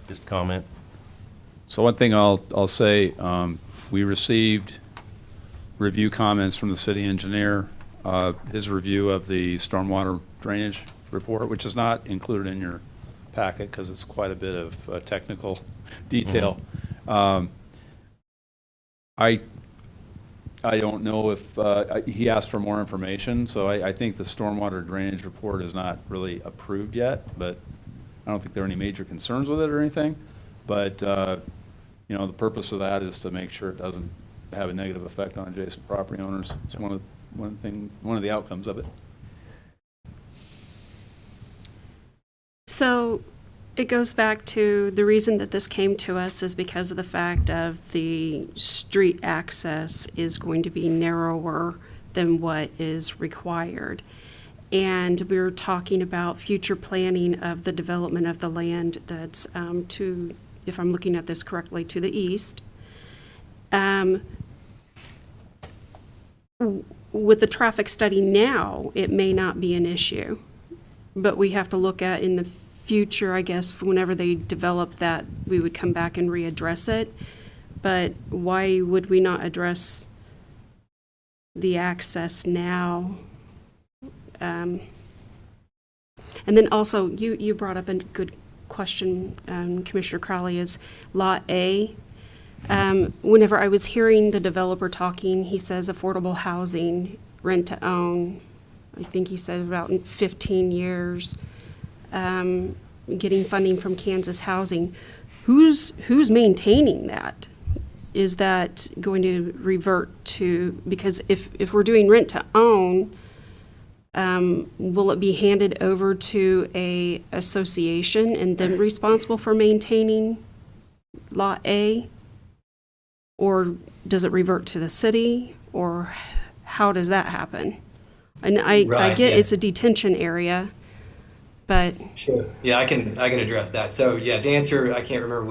Just comment. So one thing I'll say, we received review comments from the city engineer, his review of the stormwater drainage report, which is not included in your packet because it's quite a bit of technical detail. I don't know if, he asked for more information, so I think the stormwater drainage report is not really approved yet, but I don't think there are any major concerns with it or anything. But, you know, the purpose of that is to make sure it doesn't have a negative effect on adjacent property owners. It's one of the outcomes of it. So it goes back to the reason that this came to us is because of the fact of the street access is going to be narrower than what is required. And we're talking about future planning of the development of the land that's to, if I'm looking at this correctly, to the east. With the traffic study now, it may not be an issue, but we have to look at in the future, I guess, whenever they develop that, we would come back and readdress it. But why would we not address the access now? And then also, you brought up a good question, Commissioner Crowley, is Lot A. Whenever I was hearing the developer talking, he says affordable housing, rent to own. I think he said about 15 years. Getting funding from Kansas Housing. Who's maintaining that? Is that going to revert to, because if we're doing rent to own, will it be handed over to a association and then responsible for maintaining Lot A? Or does it revert to the city? Or how does that happen? And I get it's a detention area, but. Sure. Yeah, I can address that. So yeah, to answer, I can't remember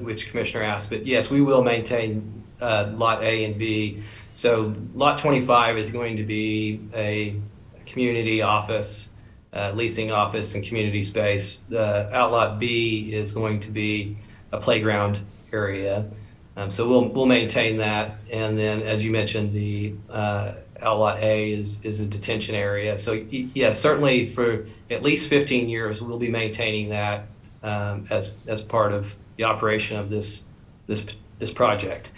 which commissioner asked, but yes, we will maintain Lot A and B. So Lot 25 is going to be a community office, leasing office and community space. Outlot B is going to be a playground area. So we'll maintain that. And then, as you mentioned, the Outlot A is a detention area. So yeah, certainly for at least 15 years, we'll be maintaining that as part of the operation of this project.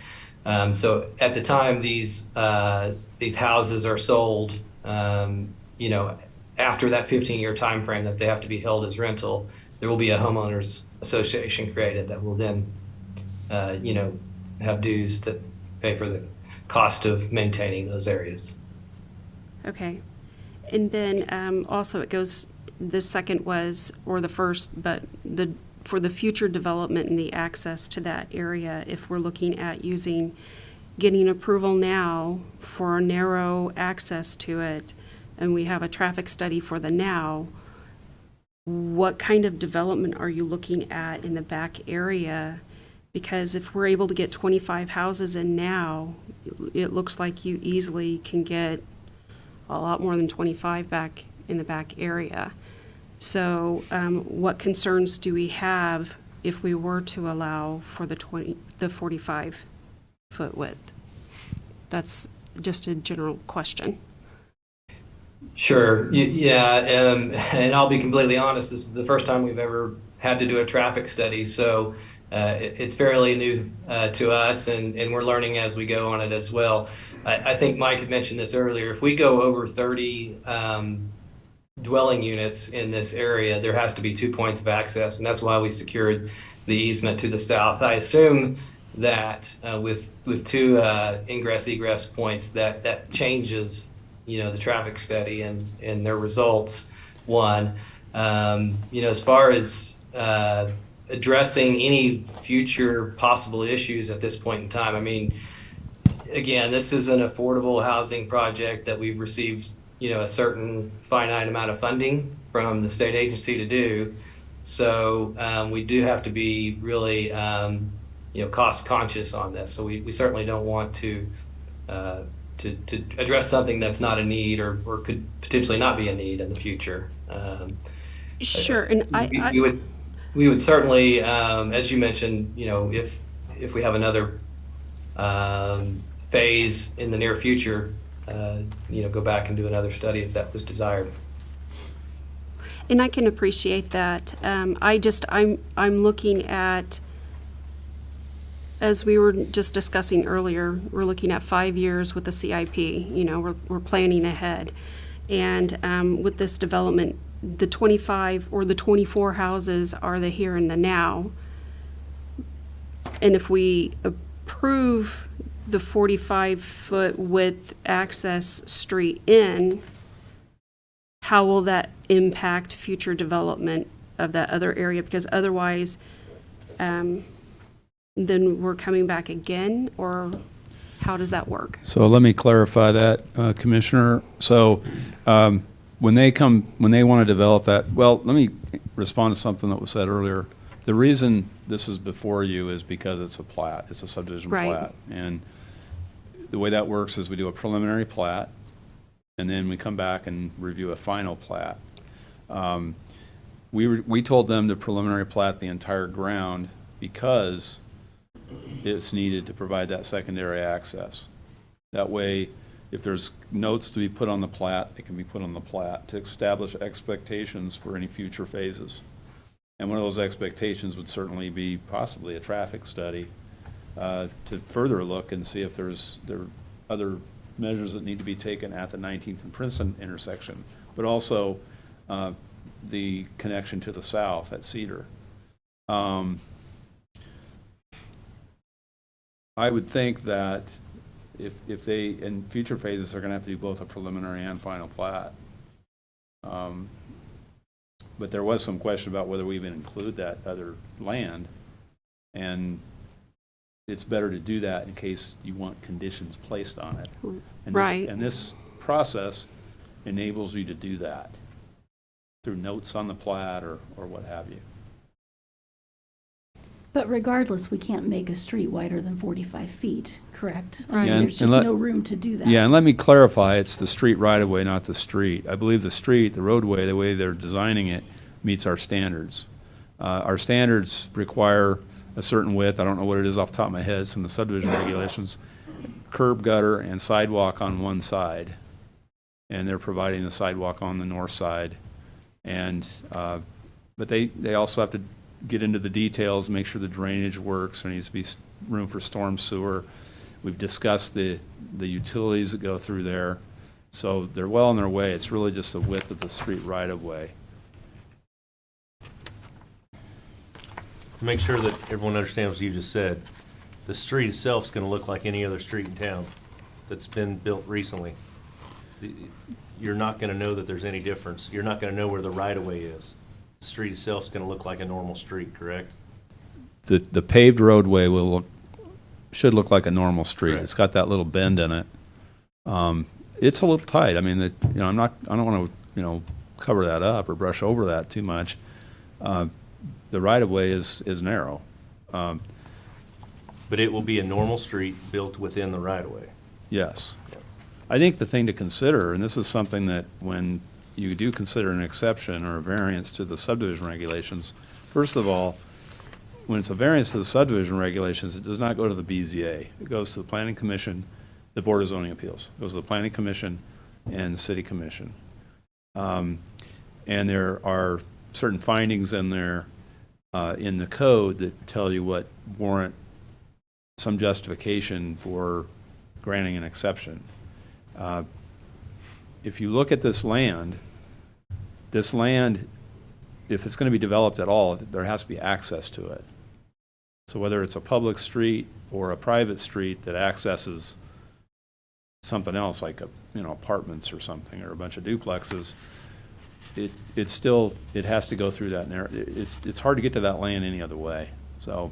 So at the time these houses are sold, you know, after that 15-year time frame that they have to be held as rental, there will be a homeowners association created that will then, you know, have dues to pay for the cost of maintaining those areas. Okay. And then also it goes, the second was, or the first, but for the future development and the access to that area, if we're looking at getting approval now for a narrow access to it, and we have a traffic study for the now, what kind of development are you looking at in the back area? Because if we're able to get 25 houses in now, it looks like you easily can get a lot more than 25 back in the back area. So what concerns do we have if we were to allow for the 45-foot width? That's just a general question. Sure. Yeah, and I'll be completely honest, this is the first time we've ever had to do a traffic study, so it's fairly new to us, and we're learning as we go on it as well. I think Mike had mentioned this earlier. If we go over 30 dwelling units in this area, there has to be 2 points of access, and that's why we secured the easement to the south. I assume that with 2 ingress-egress points, that changes the traffic study and their results. One, as far as addressing any future possible issues at this point in time, I mean, again, this is an affordable housing project that we've received, a certain finite amount of funding from the state agency to do. So we do have to be really, cost conscious on this. So we certainly don't want to address something that's not a need or could potentially not be a need in the future. Sure, and we would certainly, as you mentioned, if we have another phase in the near future, go back and do another study if that was desired. And I can appreciate that. I'm looking at, as we were just discussing earlier, we're looking at 5 years with the CIP. We're planning ahead. And with this development, the 25 or the 24 houses are the here and the now. And if we approve the 45-foot width access street in, how will that impact future development of that other area? Because otherwise, then we're coming back again, or how does that work? So let me clarify that, Commissioner. So when they want to develop that, well, let me respond to something that was said earlier. The reason this is before you is because it's a plat, it's a subdivision Right. plat. And the way that works is we do a preliminary plat, and then we come back and review a final plat. We told them to preliminary plat the entire ground because it's needed to provide that secondary access. That way, if there's notes to be put on the plat, it can be put on the plat to establish expectations for any future phases. And one of those expectations would certainly be possibly a traffic study to further look and see if there are other measures that need to be taken at the 19th and Princeton intersection, but also the connection to the south at Cedar. I would think that if they, in future phases, are going to have to do both a preliminary and final plat. But there was some question about whether we even include that other land, and it's better to do that in case you want conditions placed on it. And Right. This process enables you to do that through notes on the plat or what have you. But regardless, we can't make a street wider than 45 feet, correct? I mean, Yeah, there's just no room to do that. Yeah, and let me clarify, it's the street right-of-way, not the street. I believe the street, the roadway, the way they're designing it, meets our standards. Our standards require a certain width, I don't know what it is off the top of my head, some of the subdivision regulations, curb, gutter, and sidewalk on one side. And they're providing the sidewalk on the north side. And, but they also have to get into the details, make sure the drainage works, there needs to be room for storm sewer. We've discussed the utilities that go through there. So they're well on their way. It's really just the width of the street right-of-way. To make sure that everyone understands what you just said, the street itself is going to look like any other street in town that's been built recently. You're not going to know that there's any difference. You're not going to know where the right-of-way is. The street itself is going to look like a normal street, correct? The paved roadway should look like a normal street. Correct. It's got that little bend in it. It's a little tight. I mean, I don't want to, cover that up or brush over that too much. The right-of-way is narrow. But it will be a normal street built within the right-of-way. Yes. I think the thing to consider, and this is something that when you do consider an exception or a variance to the subdivision regulations, first of all, when it's a variance to the subdivision regulations, it does not go to the BZA. It goes to the Planning Commission, the Board of Zoning Appeals. It goes to the Planning Commission and the City Commission. And there are certain findings in there, in the code that tell you what warrant some justification for granting an exception. If you look at this land, if it's going to be developed at all, there has to be access to it. So whether it's a public street or a private street that accesses something else, like apartments or something, or a bunch of duplexes, it has to go through that narrow. It's hard to get to that land any other way. So,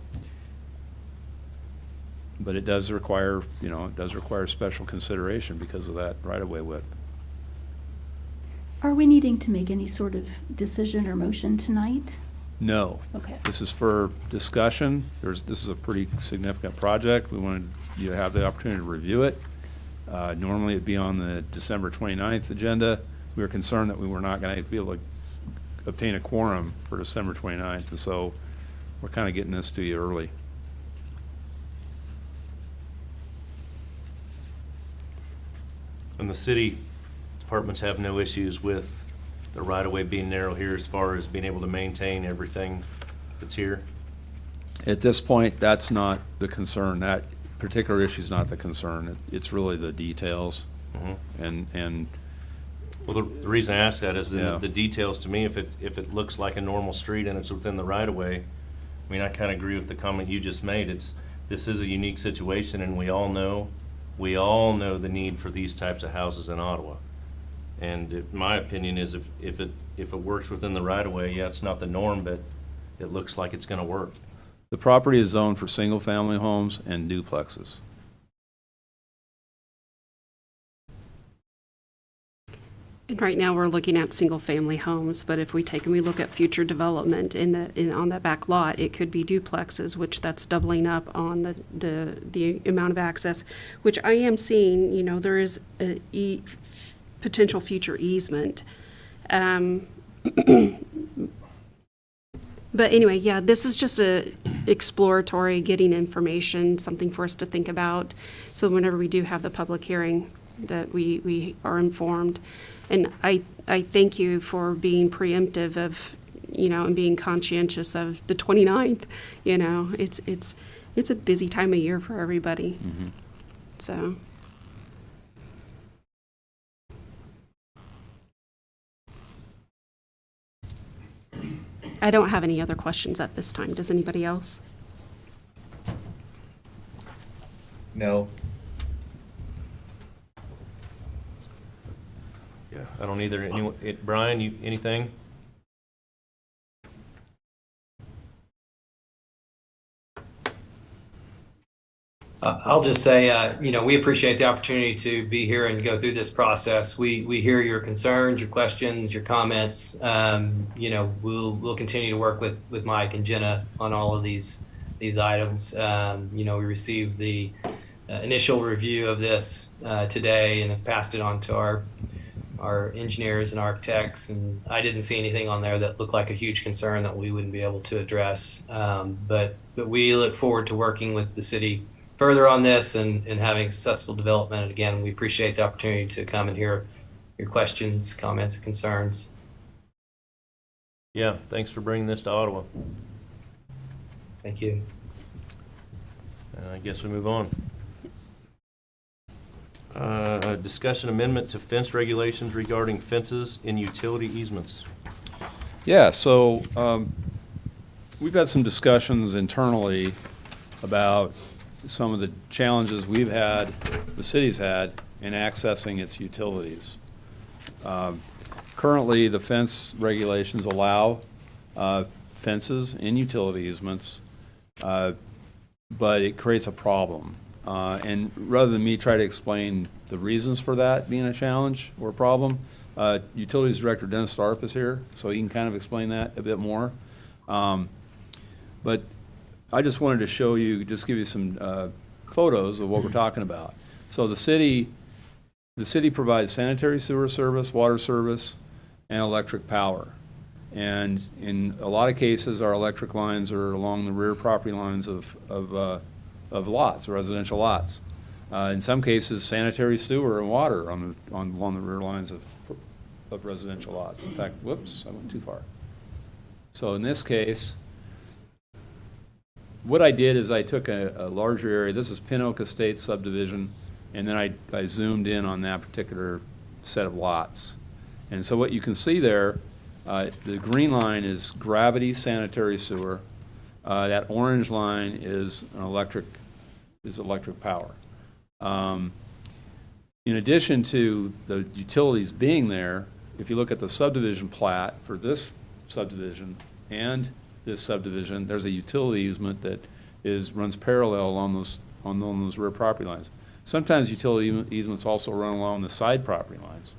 but it does require special consideration because of that right-of-way width. Are we needing to make any sort of decision or motion tonight? No. Okay. This is for discussion. This is a pretty significant project. We wanted you to have the opportunity to review it. Normally it'd be on the December 29th agenda. We were concerned that we were not going to be able to obtain a quorum for December 29th, and so we're kind of getting this to you early. And the city departments have no issues with the right-of-way being narrow here as far as being able to maintain everything that's here? At this point, that's not the concern. That particular issue is not the concern. It's really the details. And Well, the reason I ask that is Yeah. the details to me, if it looks like a normal street and it's within the right-of-way, I mean, I kind of agree with the comment you just made. This is a unique situation, and we all know the need for these types of houses in Ottawa. And my opinion is if it works within the right-of-way, yeah, it's not the norm, but it looks like it's going to work. the property is zoned for single-family homes and duplexes. And right now, we're looking at single-family homes, but if we take and we look at future development on that back lot, it could be duplexes, which that's doubling up on the amount of access, which I am seeing, there is a potential future easement. But anyway, yeah, this is just a exploratory, getting information, something for us to think about. So whenever we do have the public hearing, that we are informed. And I thank you for being preemptive of, and being conscientious of the 29th. It's a busy time of year for everybody. Mm-hmm. So. I don't have any other questions at this time. Does anybody else? No. Yeah, I don't either. Brian, anything? I'll just say, we appreciate the opportunity to be here and go through this process. We hear your concerns, your questions, your comments. We'll continue to work with Mike and Jenna on all of these items. We received the initial review of this today and have passed it on to our engineers and architects, and I didn't see anything on there that looked like a huge concern that we wouldn't be able to address. But we look forward to working with the city further on this and having successful development. And again, we appreciate the opportunity to come and hear your questions, comments, and concerns. Yeah, thanks for bringing this to Ottawa. Thank you. I guess we move on. Discussion amendment to fence regulations regarding fences in utility easements. Yeah, so we've had some discussions internally about some of the challenges the city's had in accessing its utilities. Currently, the fence regulations allow fences in utility easements, but it creates a problem. And rather than me try to explain the reasons for that being a challenge or a problem, Utilities Director Dennis Starp is here, so he can kind of explain that a bit more. But I just wanted to show you, just give you some photos of what we're talking about. So the city provides sanitary sewer service, water service, and electric power. And in a lot of cases, our electric lines are along the rear property lines of lots, residential lots. In some cases, sanitary sewer and water along the rear lines of of residential lots. In fact, whoops, I went too far. So in this case, what I did is I took a larger area. This is Pin Oak Estates subdivision, and then I zoomed in on that particular set of lots. And so what you can see there, the green line is gravity sanitary sewer. That orange line is electric power. In addition to the utilities being there, if you look at the subdivision plat for this subdivision and this subdivision, there's a utility easement that runs parallel along those rear property lines. Sometimes utility easements also run along the side property lines.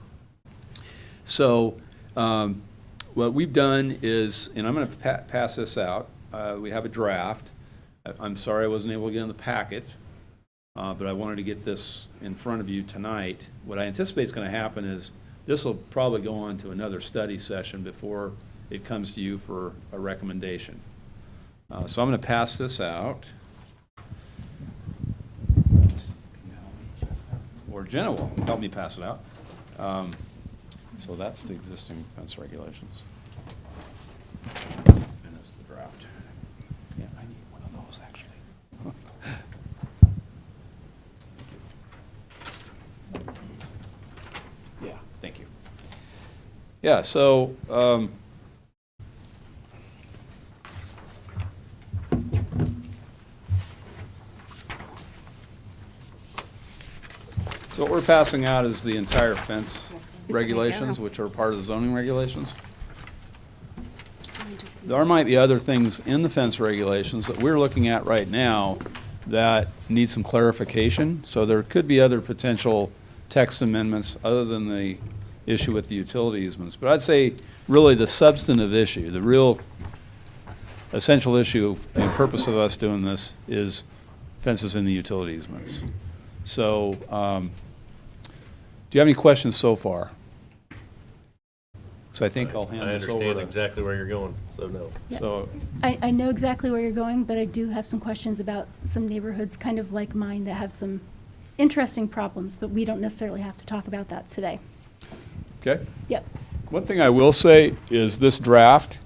So what we've done is, and I'm going to pass this out, we have a draft. I'm sorry I wasn't able to get in the packet, but I wanted to get this in front of you tonight. What I anticipate is going to happen is this will probably go on to another study session before it comes to you for a recommendation. So I'm going to pass this out. Or Jenna will help me pass it out. So that's the existing fence regulations. And it's the draft. Yeah, I need one of those actually. Yeah, thank you. Yeah, so so what we're passing out is the entire fence regulations, which are part of the zoning regulations. There might be other things in the fence regulations that we're looking at right now that need some clarification. So there could be other potential text amendments other than the issue with the utility easements. But I'd say really the substantive issue, the real essential issue and purpose of us doing this is fences in the utility easements. So do you have any questions so far? So I think I'll hand this over. I understand exactly where you're going, so no. Yeah. So I know exactly where you're going, but I do have some questions about some neighborhoods kind of like mine that have some interesting problems, but we don't necessarily have to talk about that today. okay. Yep. One thing I will say is this draft,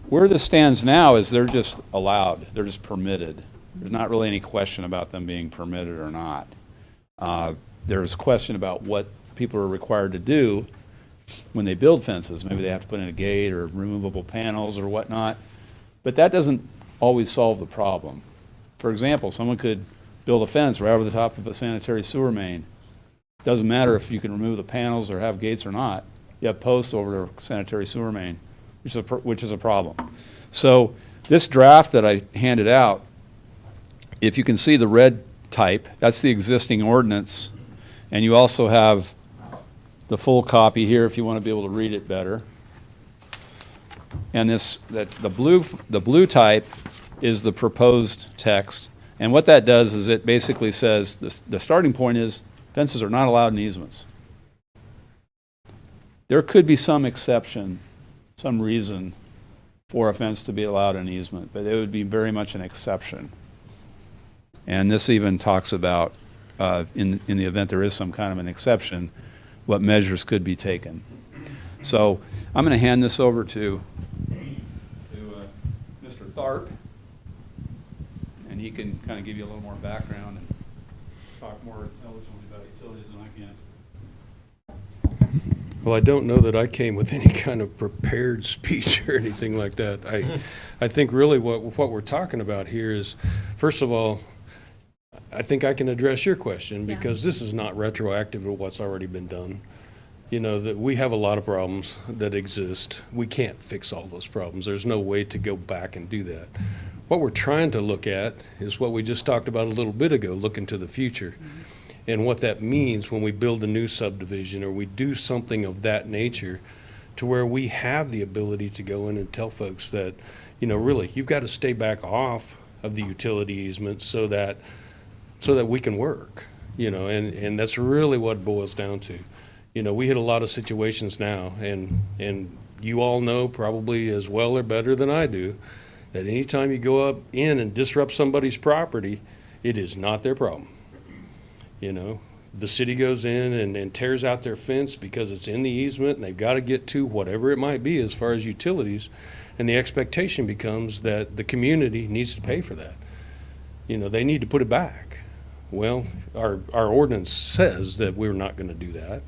where this stands now is they're just allowed, they're just permitted. There's not really any question about them being permitted or not. There's a question about what people are required to do when they build fences. Maybe they have to put in a gate or removable panels or whatnot. But that doesn't always solve the problem. For example, someone could build a fence right over the top of a sanitary sewer main. Doesn't matter if you can remove the panels or have gates or not. You have posts over the sanitary sewer main, which is a problem. So this draft that I handed out, if you can see the red type, that's the existing ordinance. And you also have the full copy here if you want to be able to read it better. And the blue type is the proposed text. And what that does is it basically says the starting point is fences are not allowed in easements. There could be some exception, some reason for a fence to be allowed in easement, but it would be very much an exception. And this even talks about, in the event there is some kind of an exception, what measures could be taken. So I'm going to hand this over to Mr. Tharp, and he can kind of give you a little more background and talk more intelligently about utilities than I can. Well, I don't know that I came with any kind of prepared speech or anything like that. I think really what we're talking about here is, first of all, I think I can address your question because this is not retroactive to what's already been done. You know, that we have a lot of problems that exist. We can't fix all those problems. There's no way to go back and do that. What we're trying to look at is what we just talked about a little bit ago, looking to the future. And what that means when we build a new subdivision or we do something of that nature to where we have the ability to go in and tell folks that, you know, really, you've got to stay back off of the utility easement so that we can work, you know, and that's really what it boils down to. You know, we hit a lot of situations now, and you all know probably as well or better than I do, that anytime you go up in and disrupt somebody's property, it is not their problem. You know, the city goes in and tears out their fence because it's in the easement and they've got to get to whatever it might be as far as utilities. And the expectation becomes that the community needs to pay for that. You know, they need to put it back. Well, our ordinance says that we're not going to do that.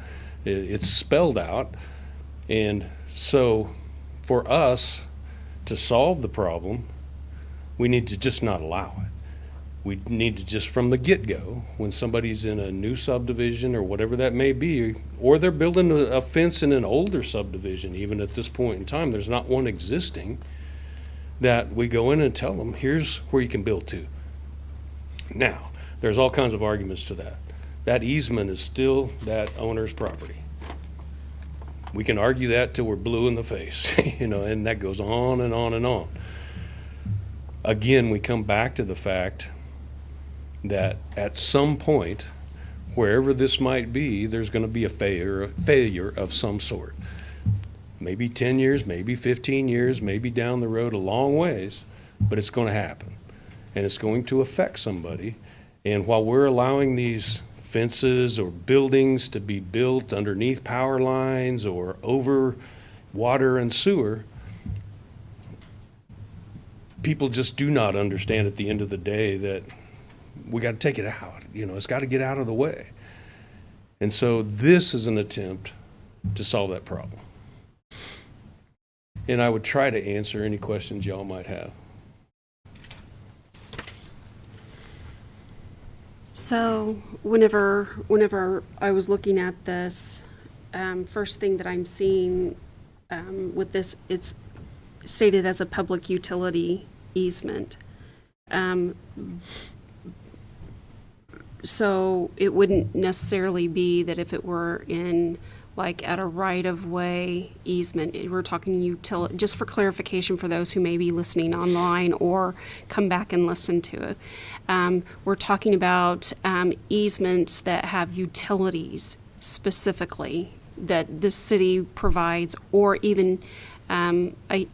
It's spelled out. And so for us to solve the problem, we need to just not allow it. We need to just from the get-go, when somebody's in a new subdivision or whatever that may be, or they're building a fence in an older subdivision, even at this point in time, there's not one existing, that we go in and tell them, here's where you can build to. Now, there's all kinds of arguments to that. That easement is still that owner's property. We can argue that till we're blue in the face, you know, and that goes on and on and on. Again, we come back to the fact that at some point, wherever this might be, there's going to be a failure of some sort. Maybe 10 years, maybe 15 years, maybe down the road a long ways, but it's going to happen. And it's going to affect somebody. And while we're allowing these fences or buildings to be built underneath power lines or over water and sewer, people just do not understand at the end of the day that we got to take it out. You know, it's got to get out of the way. And so this is an attempt to solve that problem. And I would try to answer any questions y'all might have. So whenever I was looking at this, first thing that I'm seeing with this, it's stated as a public utility easement. So it wouldn't necessarily be that if it were in like at a right-of-way easement, we're talking utility, just for clarification for those who may be listening online or come back and listen to it. We're talking about easements that have utilities specifically that the city provides, or even I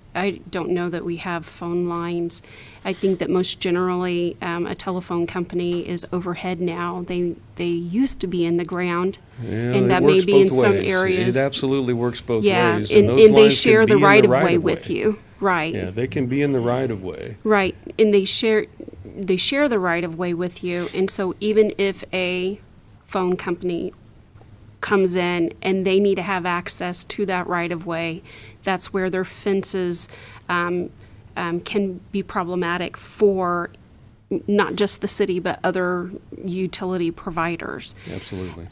don't know that we have phone lines. I think that most generally a telephone company is overhead now. They used to be in the ground, Yeah, and that it may works be in both some ways. areas. It absolutely works both Yeah, ways. and those they lines share can the be in right of way with you, right? Yeah, they can be in the right of way. Right, and they share the right of way with you, and so even if a phone company comes in and they need to have access to that right of way, that's where their fences can be problematic for not just the city but other utility providers. Absolutely.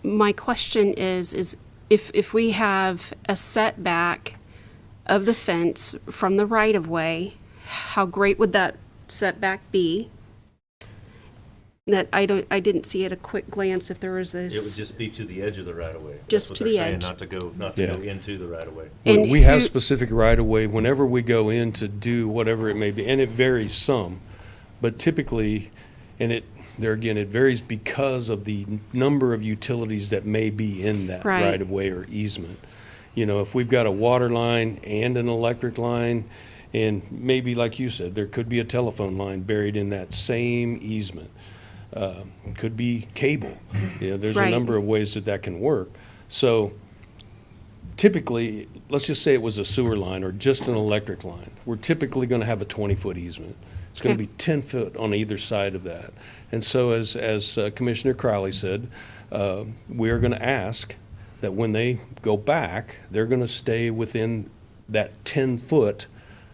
My question is if we have a setback of the fence from the right of way, how great would that setback be? That I didn't see at a quick glance if there was this. It would just be to the edge of the right of way. Just to the edge. Not to go Yeah. into the right of way. And We have who- specific right of way whenever we go in to do whatever it may be, and it varies some, but typically, and it varies because of the number of utilities that may be in that Right. right of way or easement. You know, if we've got a water line and an electric line, and maybe like you said, there could be a telephone line buried in that same easement. Could be cable. You know, there's Right. a number of ways that can work. So typically, let's just say it was a sewer line or just an electric line. We're typically going to have a 20-foot easement. It's going to Okay. be 10 foot on either side of that. And so as Commissioner Crowley said, we are going to ask that when they go back, they're going to stay within that 10 foot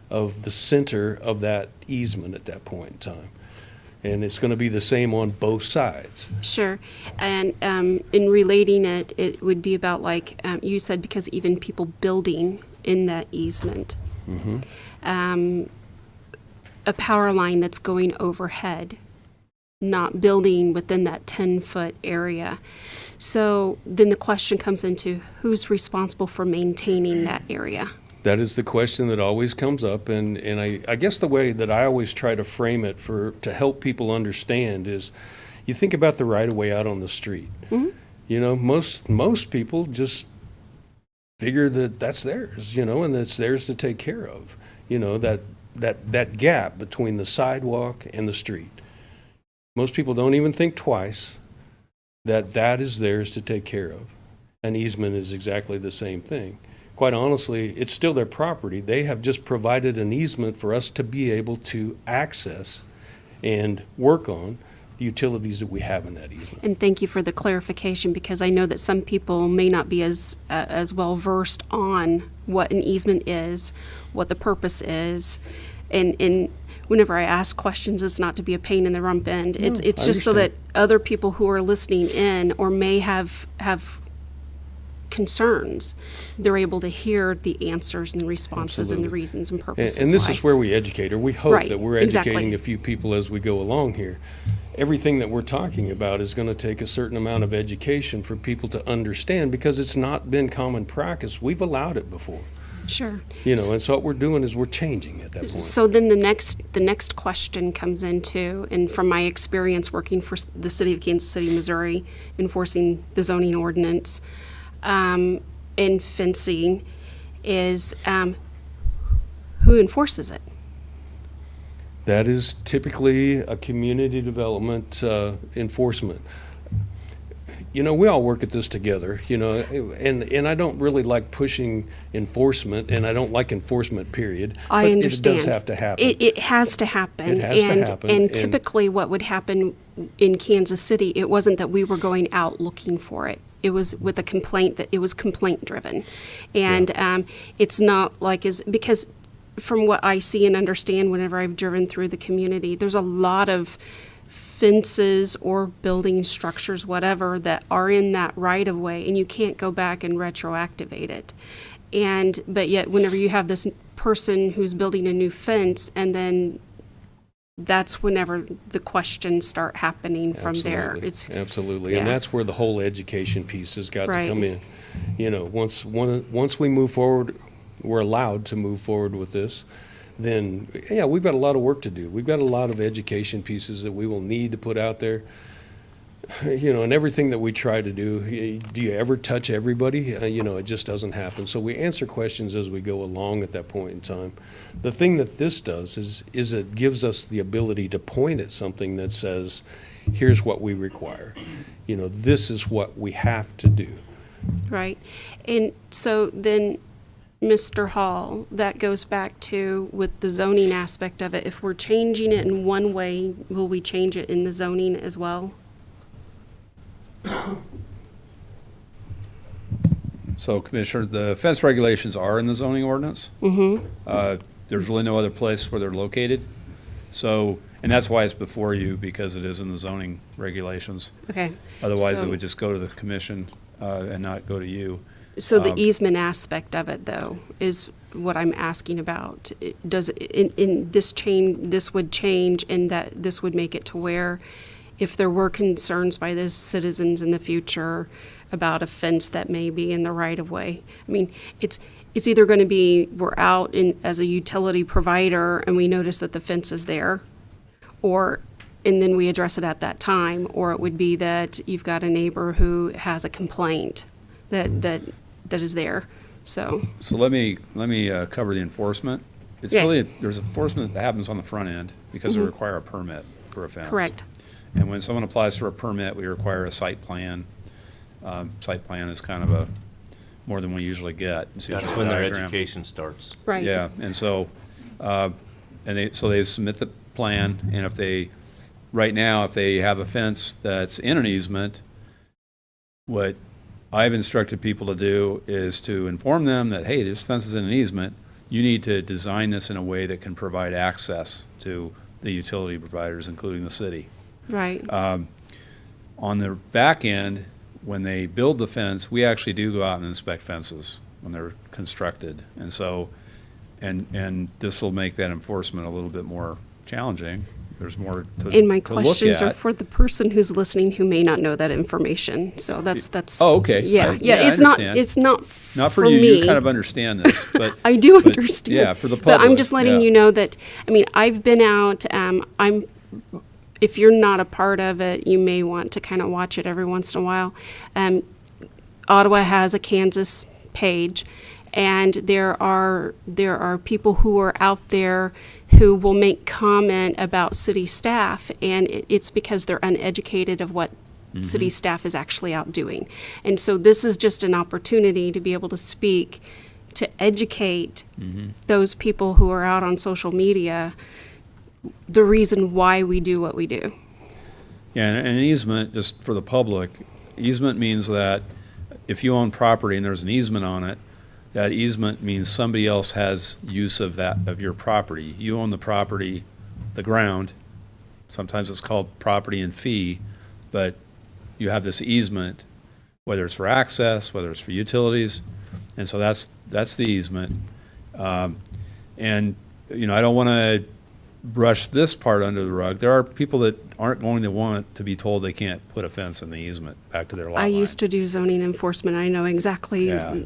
of the center of that easement at that point in time. And it's going to be the same on both sides. Sure. And in relating it, it would be about like you said, because even people building in that easement, a power line that's going overhead, not building within that 10-foot area. So then the question comes into who's responsible for maintaining that area? That is the question that always comes up, and I guess the way that I always try to frame it to help people understand is, you think about the right of way out on the street. Mm-hmm. You know, most people just figure that that's theirs, you know, and it's theirs to take care of. You know, that gap between the sidewalk and the street. Most people don't even think twice. that is theirs to take care of. An easement is exactly the same thing. Quite honestly, it's still their property. They have just provided an easement for us to be able to access and work on the utilities that we have in that easement. And thank you for the clarification, because I know that some people may not be as well versed on what an easement is, what the purpose is, and whenever I ask questions, it's not to be a pain in the rump end. It's just so that other people who are listening in or may have concerns, they're able to hear the answers and the responses and the reasons and purposes And this why. is where we educate, or we hope Right, that we're exactly. educating a few people as we go along here. Everything that we're talking about is going to take a certain amount of education for people to understand, because it's not been common practice. We've allowed it before, Sure. and so what we're doing is we're changing at that point. So then the next question comes into, and from my experience working for the city of Kansas City, Missouri, enforcing the zoning ordinance, and fencing, is who enforces it? That is typically a community development enforcement. We all work at this together, and I don't really like pushing enforcement, and I don't like enforcement, period. I but understand. It does have to happen. It has to happen. It has to happen, And and- typically what would happen in Kansas City, it wasn't that we were going out looking for it. It was with a complaint, that it was complaint driven. And it's not like, because from what I see and understand whenever I've driven through the community, there's a lot of fences or building structures, whatever, that are in that right of way, and you can't go back and retroactivate it. But yet whenever you have this person who's building a new fence, and then that's whenever the questions start happening from there. Absolutely. yeah. And that's where the whole education piece has got Right. to come in. Once we move forward, we're allowed to move forward with this, then, we've got a lot of work to do. We've got a lot of education pieces that we will need to put out there. And everything that we try to do, do you ever touch everybody? It just doesn't happen. So we answer questions as we go along at that point in time. The thing that this does is it gives us the ability to point at something that says, here's what we require. This is what we have to do. Right. And so then, Mr. Hall, that goes back to with the zoning aspect of it. If we're changing it in one way, will we change it in the zoning as well? So, Commissioner, the fence regulations are in the zoning ordinance. Mm-hmm. There's really no other place where they're located. So, and that's why it's before you, because it is in the zoning regulations. Okay. Otherwise, So- it would just go to the commission and not go to you. So the easement aspect of it, though, is what I'm asking about. Does, in this change, this would change, and that this would make it to where if there were concerns by the citizens in the future about a fence that may be in the right of way. I mean, it's either going to be we're out as a utility provider and we notice that the fence is there, and then we address it at that time, or it would be that you've got a neighbor who has a complaint that is there. So let me cover the enforcement. It's Yeah. really, there's enforcement that happens on the front end because we require a permit for a fence. correct. And when someone applies for a permit, we require a site plan. Site plan is kind of more than we usually get. It's That's usually when a their diagram. education starts. Right. Yeah, and so, they submit the plan, and if they have a fence that's in an easement, what I've instructed people to do is to inform them that, hey, this fence is in an easement. You need to design this in a way that can provide access to the utility providers, including the city. Right. On the back end, when they build the fence, we actually do go out and inspect fences when they're constructed. And so, and this will make that enforcement a little bit more challenging. There's more to And my to look questions are at. for the person who's listening who may not know that information. So that's. Oh, okay. Yeah, Yeah, I It's not. understand. It's not. Not for for you, me. you kind of understand this, but. I do but, understand. Yeah, for the But public. I'm just letting yeah. you know that. I mean, I've been out. If you're not a part of it, you may want to kind of watch it every once in a while. Ottawa has a Kansas page, and there are people who are out there who will make comment about city staff, and it's because they're uneducated of what city staff is actually out doing. And so this is just an opportunity to be able to speak, to educate those people who are out on social media, the reason why we do what we do. Yeah, and an easement, just for the public, easement means that if you own property and there's an easement on it, that easement means somebody else has use of your property. You own the property, the ground. Sometimes it's called property and fee, but you have this easement, whether it's for access, whether it's for utilities, and so that's the easement. And I don't want to brush this part under the rug. There are people that aren't going to want to be told they can't put a fence in the easement back to their lot I line. used to do zoning enforcement. I know exactly how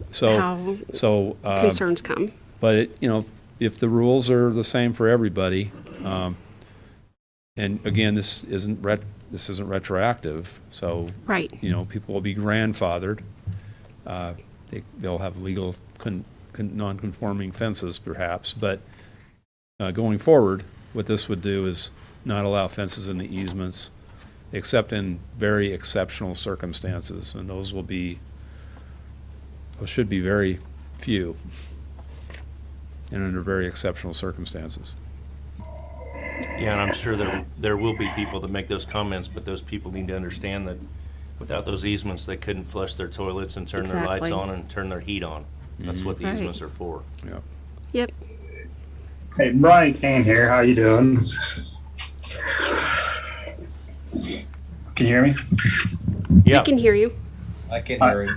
concerns come. But if the rules are the same for everybody, and again, this isn't retroactive, so Right. People will be grandfathered. They'll have legal non-conforming fences, perhaps, but going forward, what this would do is not allow fences in the easements, except in very exceptional circumstances, and those should be very few, and under very exceptional circumstances. Yeah, and I'm sure there will be people that make those comments, but those people need to understand that without those easements, they couldn't flush their toilets and turn their lights on and turn their heat on. That's what the Right. easements are for. Yeah. Yep. Hey, Brian Kane here. How you doing? Can you hear me? Yeah. We can hear you. I can hear you.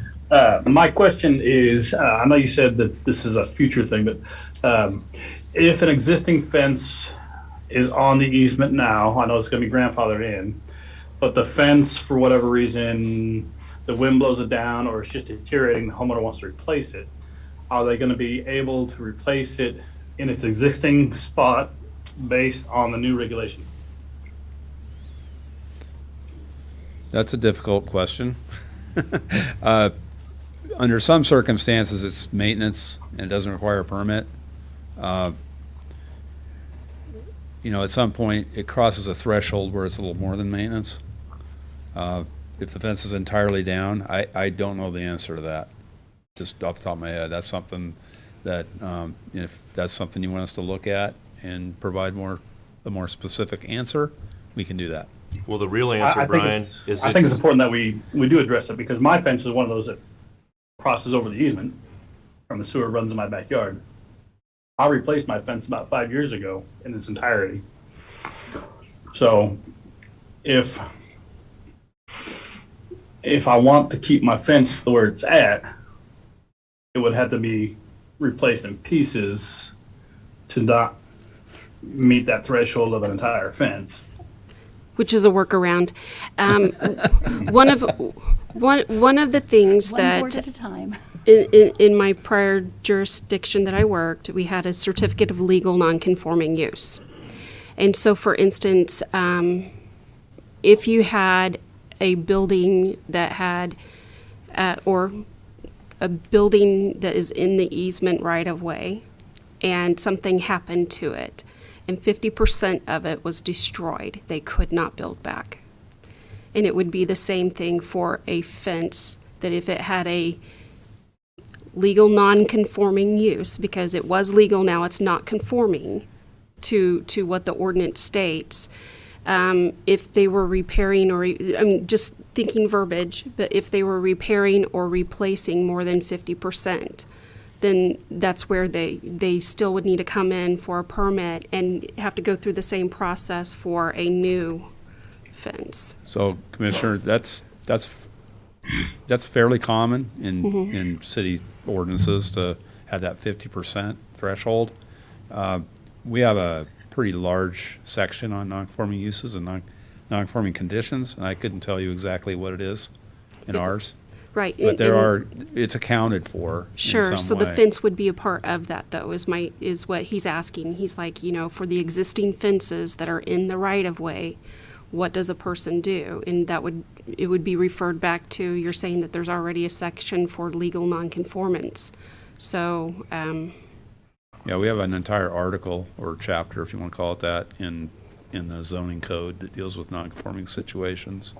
My question is, I know you said that this is a future thing, but if an existing fence is on the easement now, I know it's going to be grandfathered in, but the fence, for whatever reason, the wind blows it down or it's just deteriorating, the homeowner wants to replace it, are they going to be able to replace it in its existing spot based on the new regulation? That's a difficult question. Under some circumstances, it's maintenance and it doesn't require a permit. At some point, it crosses a threshold where it's a little more than maintenance. If the fence is entirely down, I don't know the answer to that, just off the top of my head. That's something that, if that's something you want us to look at and provide a more specific answer, we can do that. Well, the real answer, Brian, is I think it's important that we do address it, because my fence is one of those that crosses over the easement from the sewer runs in my backyard. I replaced my fence about 5 years ago in its entirety. So if I want to keep my fence where it's at, it would have to be replaced in pieces to not meet that threshold of an entire fence. Which is a workaround. One of the things One board that at a time. in my prior jurisdiction that I worked, we had a certificate of legal nonconforming use. And so, for instance, if you had a building that had, or a building that is in the easement right of way, and something happened to it, and 50% of it was destroyed, they could not build back. And it would be the same thing for a fence, that if it had a legal non-conforming use, because it was legal, now it's not conforming to what the ordinance states. If they were repairing or, just thinking verbiage, but if they were repairing or replacing more than 50%, then that's where they still would need to come in for a permit and have to go through the same process for a new fence. So, Commissioner, that's fairly common in city ordinances to have that 50% threshold. We have a pretty large section on non-conforming uses and non-conforming conditions, and I couldn't tell you exactly what it is in ours. Right. But it's accounted for in Sure, some so way. the fence would be a part of that, though, is what he's asking. He's like, for the existing fences that are in the right-of-way, what does a person do? And it would be referred back to, you're saying that there's already a section for legal nonconformance. So, Yeah, we have an entire article or chapter, if you want to call it that, in the zoning code that deals with non-conforming situations.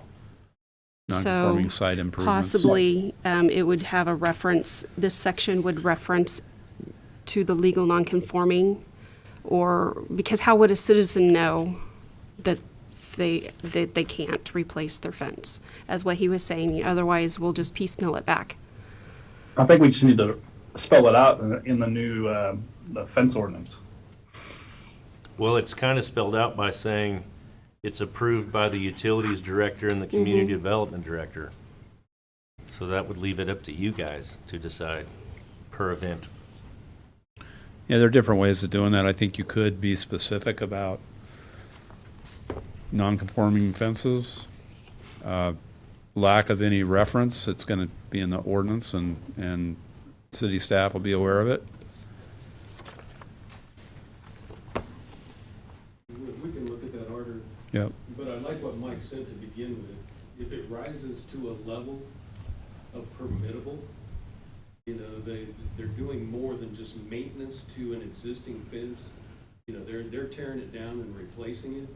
non-conforming site improvements. Possibly, it would have a reference, this section would reference to the legal non-conforming, or, because how would a citizen know that they can't replace their fence? As what he was saying, otherwise we'll just piecemeal it back. I think we just need to spell it out in the new the fence ordinance. Well, it's kind of spelled out by saying it's approved by the utilities director and the community development director. So that would leave it up to you guys to decide per event. Yeah, there are different ways of doing that. I think you could be specific about non-conforming fences. Lack of any reference, it's going to be in the ordinance, and city staff will be aware of it. We can look at that order. Yep. But I like what Mike said to begin with. If it rises to a level of permittable, you know, they're doing more than just maintenance to an existing fence. You know, they're tearing it down and replacing it,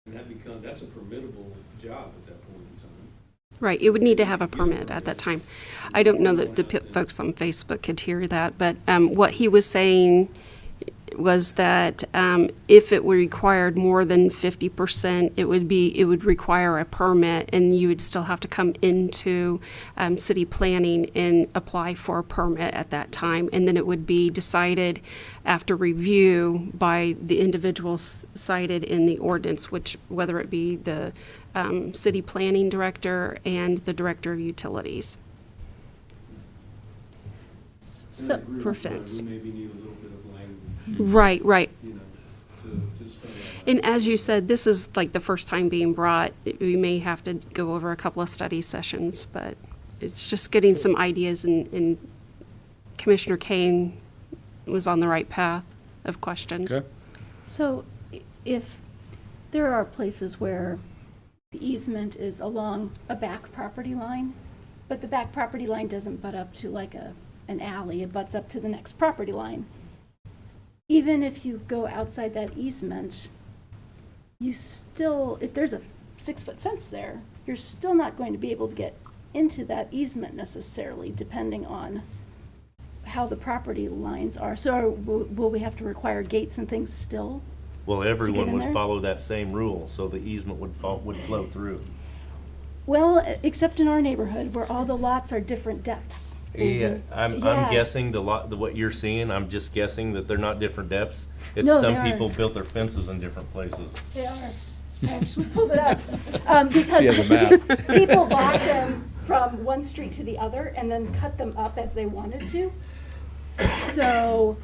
and that's a permittable job at that point in time. Right, it would need to have a permit at that time. I don't know that the folks on Facebook could hear that, but what he was saying was that if it were required more than 50%, it would require a permit, and you would still have to come into city planning and apply for a permit at that time, and then it would be decided after review by the individuals cited in the ordinance, which whether it be the city planning director and the director of utilities. So, for fence. We maybe need a little bit of language. Right. You know, to spell that out. And as you said, this is like the first time being brought. We may have to go over a couple of study sessions, but it's just getting some ideas, and Commissioner Kane was on the right path of questions. Okay. So if there are places where the easement is along a back property line, but the back property line doesn't butt up to like an alley, it butts up to the next property line. Even if you go outside that easement, you still, if there's a 6-foot fence there, you're still not going to be able to get into that easement necessarily, depending on how the property lines are. So will we have to require gates and things still? Well, in everyone would there? follow that same rule, so the easement would flow through. Well, except in our neighborhood where all the lots are different depths. Yeah, I'm Yeah. guessing what you're seeing, I'm just guessing that they're not different depths. It's No, some they are. people built their fences in different places. They are. I actually pulled it up. Because She has a map. people bought them from one street to the other and then cut them up as they wanted to. So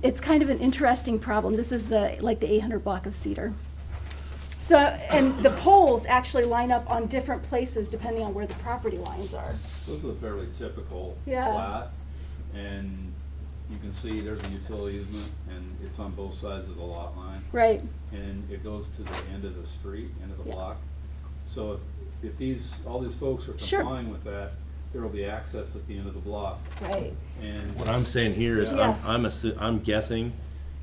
it's kind of an interesting problem. This is the 800 block of Cedar. So, and the poles actually line up on different places depending on where the property lines are. So this is a fairly typical Yeah. plat, and you can see there's a utility easement, and it's on both sides of the lot line, Right. and it goes to the end of the street, end of the Yeah. block. So if all these folks are Sure. complying with that, there will be access at the end of the block, Right. and What I'm saying here is, Yeah. I'm guessing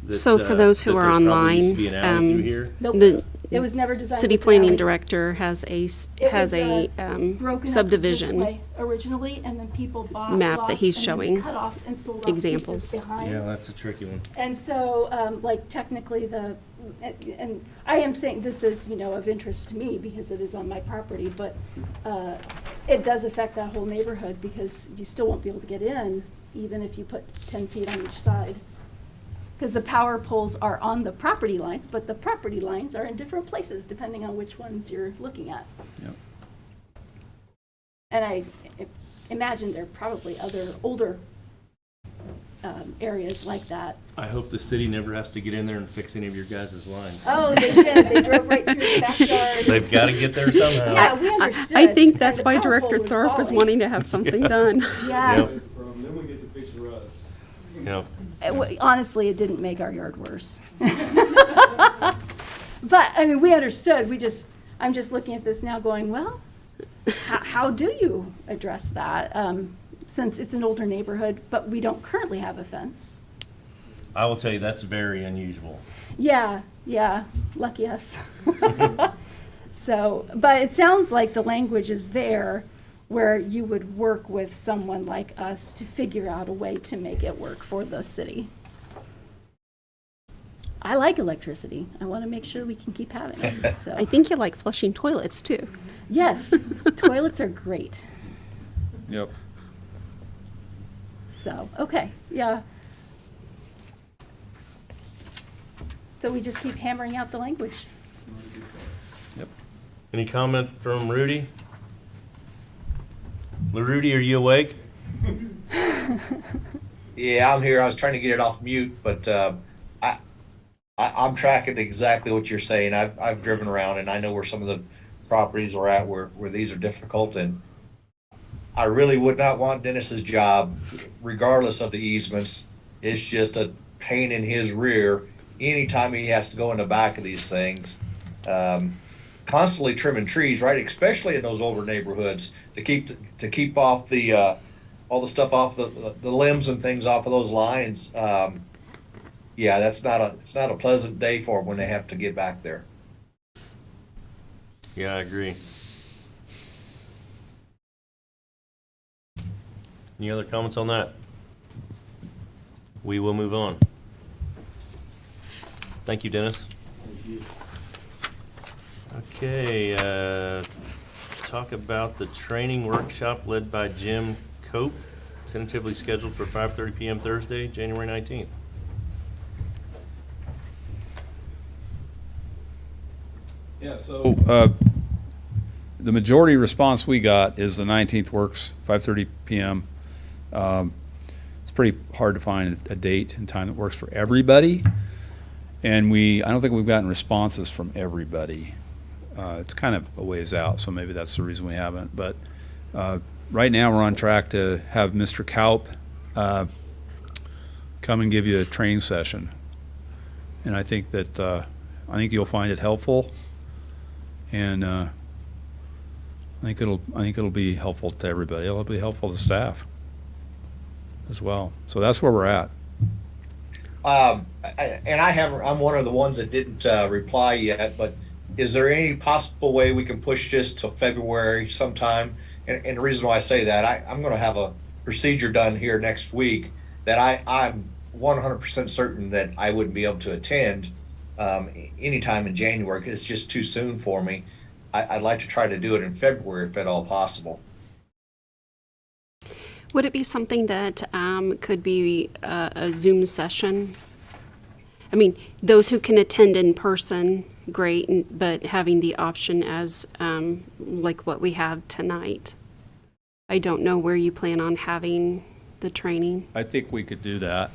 that. So for those who that are there probably online, used to be an alley through here. Nope. The It was never designed. city with planning alley. director has a It was, broken up this subdivision way originally, and then people bought map that lots he's and then showing cut off and sold off pieces examples. behind. Yeah, that's a tricky one. And so, technically and I am saying this is, of interest to me because it is on my property, but it does affect that whole neighborhood because you still won't be able to get in, even if you put 10 feet on each side. Because the power poles are on the property lines, but the property lines are in different places depending on which ones you're looking at. Yep. And I imagine there are probably other older areas like that. I hope the city never has to get in there and fix any of your guys' lines. Oh, they did. They drove right through the backyard. They've got to get there somehow. Yeah, we understood. I think and that's the why power Director pole Thorpe was falling. wanting to have something done. Yeah. Yep. Then we get to fix the roads. Yep. Honestly, it didn't make our yard worse. But, I mean, we understood. I'm just looking at this now going, well, how do you address that? Since it's an older neighborhood, but we don't currently have a fence. I will tell you, that's very unusual. Yeah, lucky us. So, but it sounds like the language is there where you would work with someone like us to figure out a way to make it work for the city. I like electricity. I want to make sure we can keep having it. So. I think you like flushing toilets too. Yes, toilets are great. Yep. So, okay, yeah. So we just keep hammering out the language. Yep. Any comment from Rudy? Rudy, are you awake? Yeah, I'm here. I was trying to get it off mute, but I'm tracking exactly what you're saying. I've driven around and I know where some of the properties are at where these are difficult, and I really would not want Dennis's job, regardless of the easements. It's just a pain in his rear anytime he has to go in the back of these things. Constantly trimming trees, right? Especially in those older neighborhoods to keep off the all the stuff off the limbs and things off of those lines. Yeah, it's not a pleasant day for them when they have to get back there. Yeah, I agree. Any other comments on that? We will move on. Thank you, Dennis. Thank you. Okay, talk about the training workshop led by Jim Cope, tentatively scheduled for 5:30 p.m. Thursday, January 19th. Yeah, so the majority response we got is the 19th works, 5:30 p.m. It's pretty hard to find a date and time that works for everybody, and I don't think we've gotten responses from everybody. It's kind of a ways out, so maybe that's the reason we haven't. But right now we're on track to have Mr. Kaup come and give you a training session, and I think you'll find it helpful. And I think it'll be helpful to everybody. It'll be helpful to staff as well. So that's where we're at. I'm one of the ones that didn't reply yet, but is there any possible way we can push this till February sometime? And the reason why I say that, I'm going to have a procedure done here next week that I'm 100% certain that I wouldn't be able to attend anytime in January because it's just too soon for me. I'd like to try to do it in February if at all possible. Would it be something that could be a Zoom session? I mean, those who can attend in person, great, but having the option as like what we have tonight. I don't know where you plan on having the training. I think we could do that.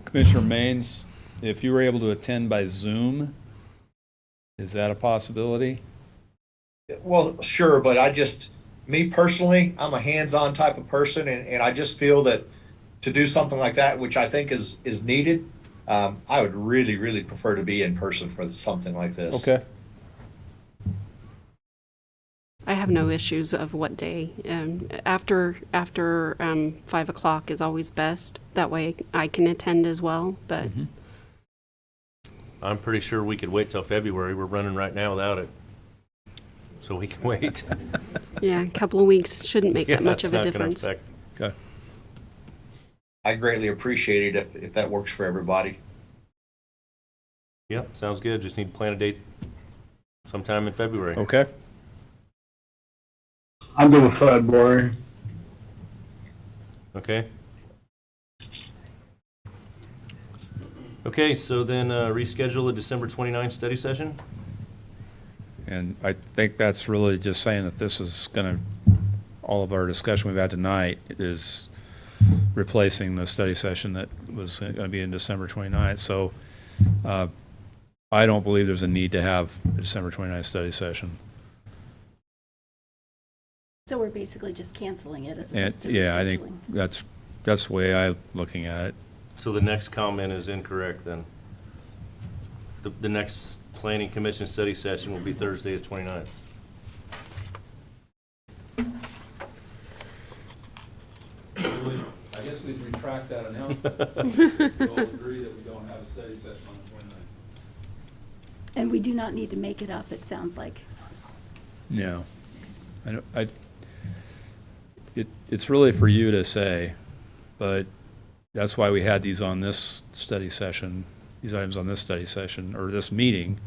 Commissioner Maines, if you were able to attend by Zoom, is that a possibility? Well, sure, but me personally, I'm a hands-on type of person, and I just feel that to do something like that, which I think is needed, I would really, really prefer to be in person for something like this. Okay. I have no issues of what day. After 5 o'clock is always best. That way I can attend as well, but. Mm-hmm. I'm pretty sure we could wait till February. We're running right now without it. So we can wait. Yeah, a couple of weeks shouldn't make that much it's of a not gonna difference. affect- Okay. I greatly appreciate it if that works for everybody. Yep, sounds good. Just need to plan a date sometime in February. Okay. I'm good with February. Okay. Okay, so then reschedule the December 29th study session? And I think that's really just saying that this is going to, all of our discussion we've had tonight is replacing the study session that was going to be in December 29th. So I don't believe there's a need to have a December 29th study session. So we're basically just canceling it as And opposed to yeah, I think rescheduling. that's the way I'm looking at it. So the next comment is incorrect then. The next planning commission study session will be Thursday the 29th. I guess we'd retract that announcement. We'll agree that we don't have a study session on the And we do not need to make it up, it sounds like. No. It's really for you to say, but that's why we had these on this study session, these items on this study session, or this meeting,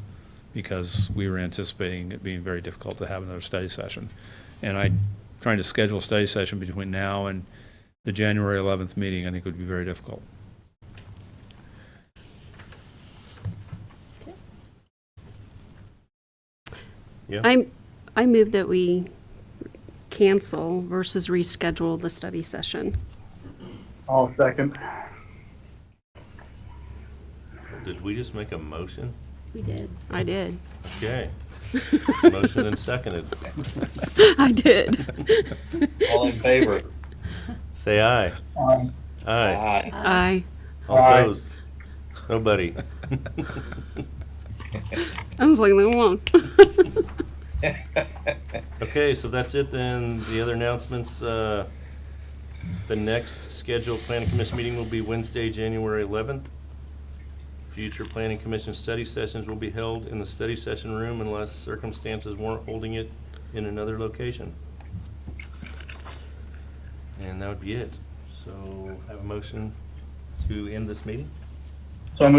because we were anticipating it being very difficult to have another study session. And trying to schedule a study session between now and the January 11th meeting, I think would be very difficult. Yeah. I move that we cancel versus reschedule the study session. I'll second. Did we just make a motion? We did. I did. Okay. Motion and seconded. I did. All in favor? Say aye. Aye. Aye. Aye. All Aye. opposed? Nobody. I was like, leave alone. Okay, so that's it then. The other announcements, the next scheduled planning commission meeting will be Wednesday, January 11th. Future planning commission study sessions will be held in the study session room unless circumstances warrant holding it in another location. And that would be it. So have a motion to end this meeting? So moved.